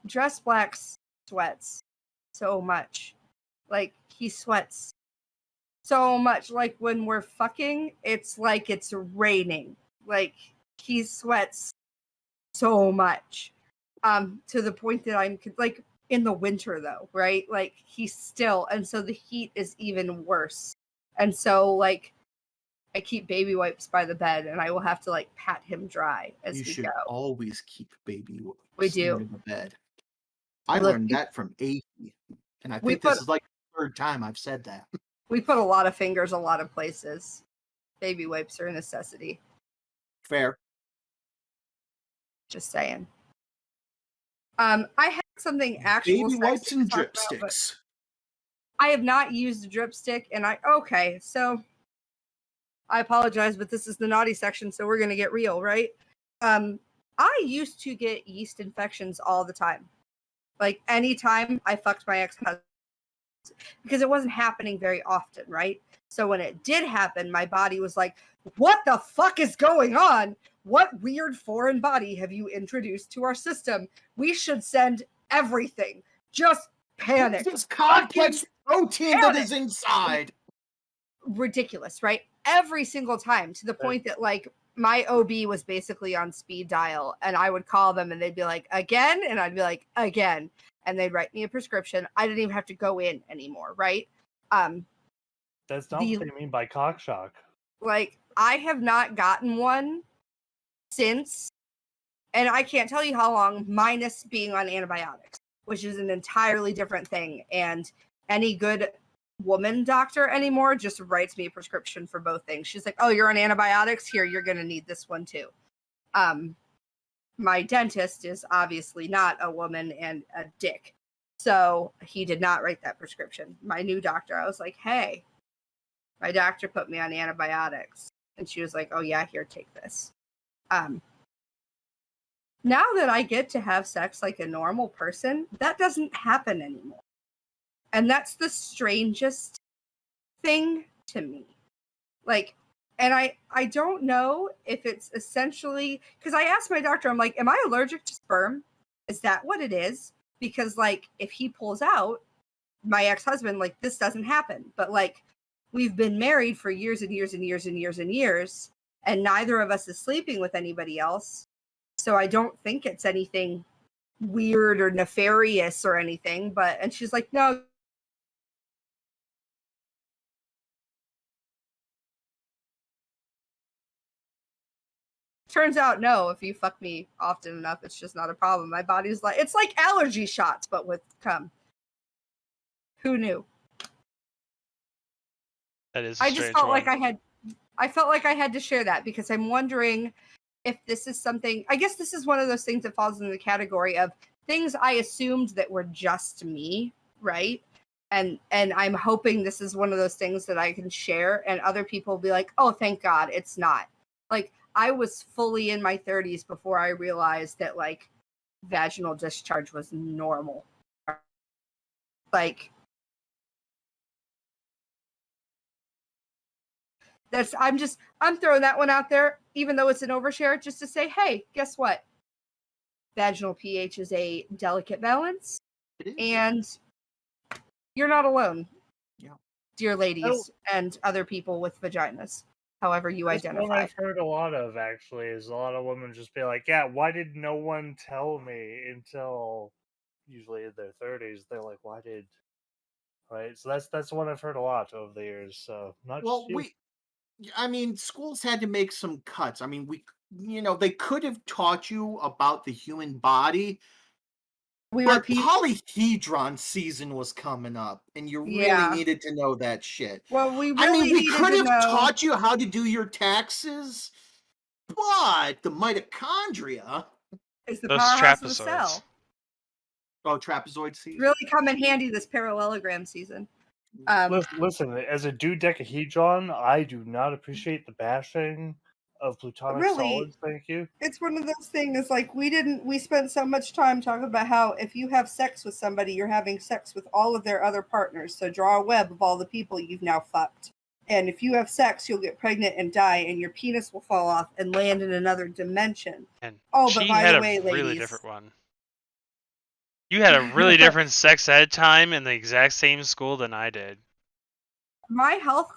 Dress Black sweats so much. Like he sweats so much. Like when we're fucking, it's like it's raining. Like he sweats so much. To the point that I'm like in the winter though, right? Like he's still, and so the heat is even worse. And so like I keep baby wipes by the bed, and I will have to like pat him dry as You we should go. always keep baby We wipes do. near the bed. I Look, learned that from A. And I we think this is like the third time I've said that. we put a lot of fingers a lot of places. Baby wipes are a necessity. Fair. Just saying. I had something actual Baby wipes sexy and to talk drip about, but sticks. I have not used a dripstick, and okay, so I apologize, but this is the naughty section, so we're gonna get real, right? I used to get yeast infections all the time. Like anytime I fucked my ex-husband, because it wasn't happening very often, right? So when it did happen, my body was like, what the fuck is going on? What weird foreign body have you introduced to our system? We should send everything. Just panic. This complex protein that is inside. Ridiculous, right? Every single time, to the point that like my OB was basically on speed dial, and I would call them and they'd be like, again? And I'd be like, again. And they'd write me a prescription. I didn't even have to go in anymore, right? That's not what they mean by cock shock. Like, I have not gotten one since and I can't tell you how long, minus being on antibiotics, which is an entirely different thing. And any good woman doctor anymore just writes me a prescription for both things. She's like, oh, you're on antibiotics? Here, you're going to need this one too. My dentist is obviously not a woman and a dick. So he did not write that prescription. My new doctor, I was like, hey, my doctor put me on antibiotics. And she was like, oh yeah, here, take this. Now that I get to have sex like a normal person, that doesn't happen anymore. And that's the strangest thing to me. Like, and I don't know if it's essentially, because I asked my doctor, I'm like, am I allergic to sperm? Is that what it is? Because like, if he pulls out, my ex-husband, like, this doesn't happen. But like, we've been married for years and years and years and years and years, and neither of us is sleeping with anybody else. So I don't think it's anything weird or nefarious or anything. But, and she's like, no. Turns out, no, if you fuck me often enough, it's just not a problem. My body's like, it's like allergy shots, but with cum. Who knew? That is a I just strange felt one. like I felt like I had to share that because I'm wondering if this is something, I guess this is one of those things that falls into the category of things I assumed that were just me, right? And I'm hoping this is one of those things that I can share and other people will be like, oh, thank God, it's not. Like, I was fully in my 30s before I realized that, like, vaginal discharge was normal. Like, I'm throwing that one out there, even though it's an overshare, just to say, hey, guess what? Vaginal pH is a delicate balance, and you're not alone, dear ladies and other people with vaginas. However you identify. What I've heard a lot of, actually, is a lot of women just be like, yeah, why did no one tell me until usually in their 30s? They're like, why did... Right? So that's one I've heard a lot over the years. So not Well, just I mean, schools had to make some cuts. I mean, they could have taught you about the human body, but polyhedron season was coming up, and you really needed to know that shit. Well, we could have taught you how to do your taxes, but the mitochondria is the powerhouse of the cell. Oh, trapezoid season. Really come in handy this parallelogram season. Listen, as a dodecahedron, I do not appreciate the bashing of plutonic solids. Thank you. It's one of those things, like, we spent so much time talking about how if you have sex with somebody, you're having sex with all of their other partners. So draw a web of all the people you've now fucked. And if you have sex, you'll get pregnant and die, and your penis will fall off and land in another dimension. And but by the way, ladies, really different one. You had a really different sex ed time in the exact same school than I did. My health.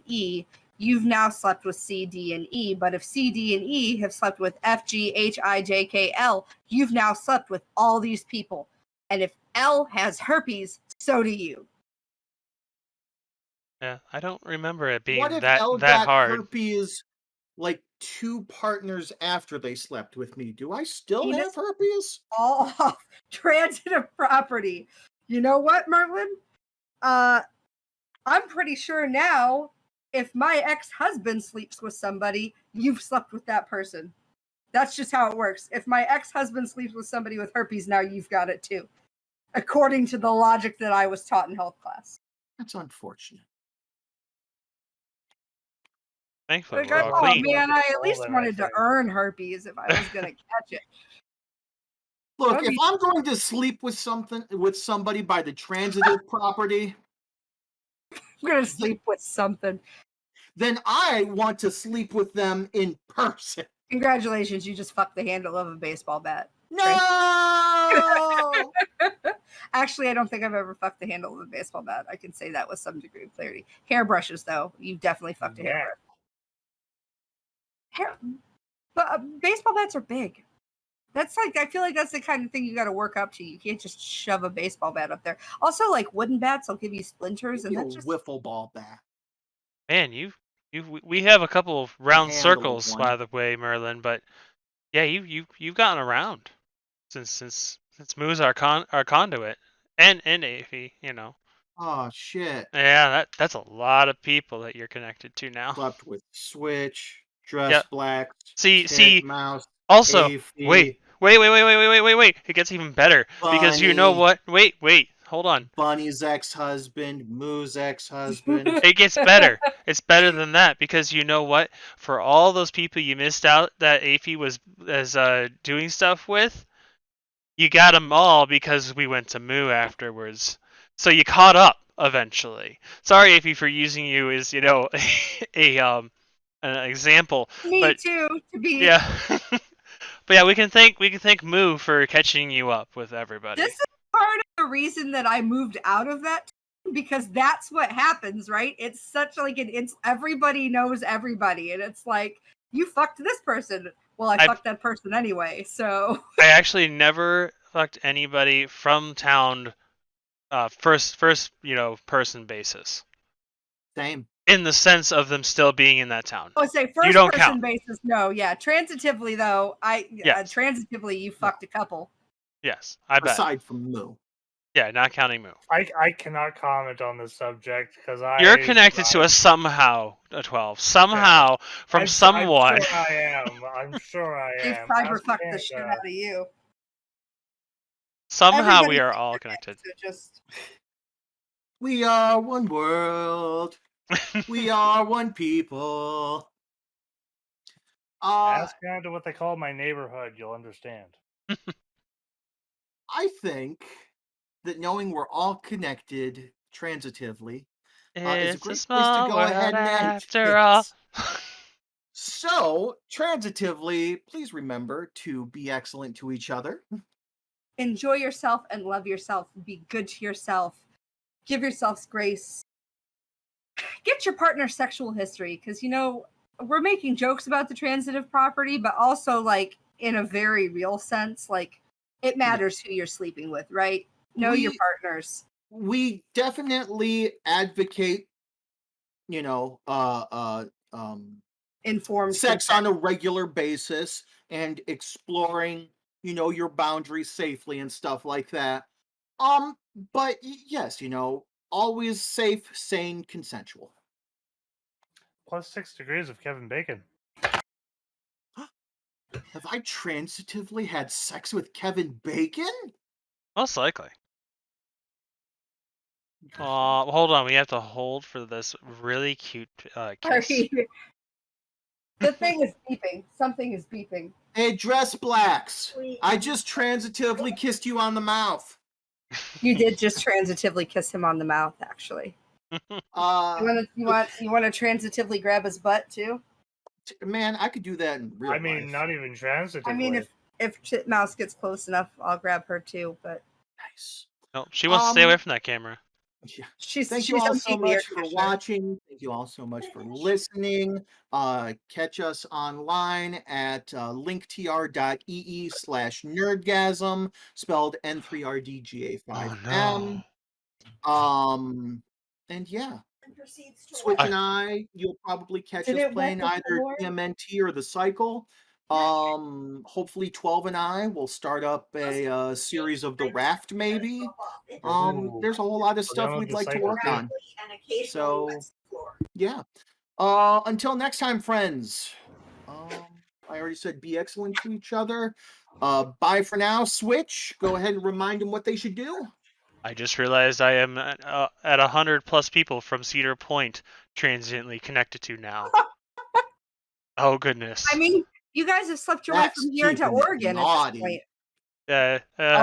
E, you've now slept with C, D, and E. But if C, D, and E have slept with F, G, H, I, J, K, L, you've now slept with all these people. And if L has herpes, so do you. Yeah, I don't remember it being what if that L got hard. Herpes like 2 partners after they slept with me? Do I still have herpes? All off transitive property. You know what, Merlin? I'm pretty sure now, if my ex-husband sleeps with somebody, you've slept with that person. That's just how it works. If my ex-husband sleeps with somebody with herpes, now you've got it too. According to the logic that I was taught in health class. That's unfortunate. Thankfully, like, oh man, I at least wanted to earn herpes if I was going to catch it. Look, if I'm going to sleep with somebody by the transitive property, I'm going to sleep with something. Then I want to sleep with them in person. Congratulations, you just fucked the handle of a baseball bat. No! Actually, I don't think I've ever fucked the handle of a baseball bat. I can say that with some degree of clarity. Hairbrushes, though, you've definitely fucked a hairbrush. But baseball bats are big. That's like, I feel like that's the kind of thing you got to work up to. You can't just shove a baseball bat up there. Also, like wooden bats will give you splinters, and that's just wiffle ball bat. Man, we have a couple of round handle circles, one. by the way, Merlin. But yeah, you've gotten around since Moo's our conduit, and Aphie, you know. Oh shit. Yeah, that's a lot of people that you're connected to now. Slept with Switch, Dress Yep. Black, See. Mouse. Also, Aphie, wait. It gets even better because you know Bunny, what? Wait. Hold on. Bunny's ex-husband, Moo's ex-husband. It gets better. It's better than that because you know what? For all those people you missed out that Aphie was doing stuff with, you got them all because we went to Moo afterwards. So you caught up eventually. Sorry, Aphie, for using you as an example. Me too. To be Yeah. But yeah, we can thank Moo for catching you up with everybody. This is part of the reason that I moved out of that because that's what happens, right? It's such like everybody knows everybody, and it's like you fucked this person. Well, I fucked that person anyway, so I actually never fucked anybody from town, first person basis. Same. In the sense of them still being in that town. I say first don't person count. basis. No, yeah. Transitively though, transitively you fucked a couple. Yes, I bet. Aside from Moo. Yeah, not counting Moo. I cannot comment on this subject because You're connected to us somehow, 12. Somehow, from someone. I'm sure I am. They cyber fucked the shit out of you. Somehow we are all connected. We are one world. We are one people. Ask down to what they call my neighborhood, you'll understand. I think that knowing we're all connected transitively is a great place to go ahead and end. After all. So, transitively, please remember to be excellent to each other. Enjoy yourself and love yourself. Be good to yourself. Give yourselves grace. Get your partner's sexual history because, we're making jokes about the transitive property, but also, like, in a very real sense, like, it matters who you're sleeping with, right? Know your partners. We definitely advocate, informed sex on a regular basis and exploring, your boundaries safely and stuff like that. But yes, always safe, sane, consensual. Plus 6 degrees of Kevin Bacon. Have I transitively had sex with Kevin Bacon? Most likely. Hold on. We have to hold for this really cute kiss. The thing is beeping. Something is beeping. Hey, Dress Blacks. I just transitively kissed you on the mouth. You did just transitively kiss him on the mouth, actually. You want to transitively grab his butt too? Man, I could do that in real life. Not even transitively. I mean, if Chitmouse gets close enough, I'll grab her too. But nice. No, she wants to stay away from that camera. Yeah. Thank you all so much for watching. Thank you all so much for listening. Catch us online at linktr.ee/nerdgasm, spelled N3RDGA5M. Oh, no. And yeah. Switch and I, you'll probably catch us playing either TMNT or The Cycle. Hopefully 12 and I will start up a series of The Raft, maybe. There's a whole lot of stuff we'd like to work on. So, yeah. Until next time, friends. I already said be excellent to each other. Bye for now. Switch, go ahead and remind them what they should do. I just realized I am at 100+ people from Cedar Point transiently connected to now. Oh, goodness. I mean, you guys have slept your way from here to Oregon at this point. All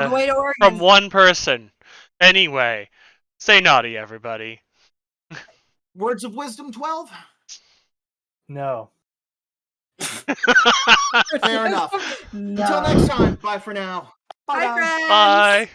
the way to Oregon. From one person. Anyway, stay naughty, everybody. Words of wisdom, 12? No. Fair enough. No. Until next time, bye for now. Bye, friends. Bye.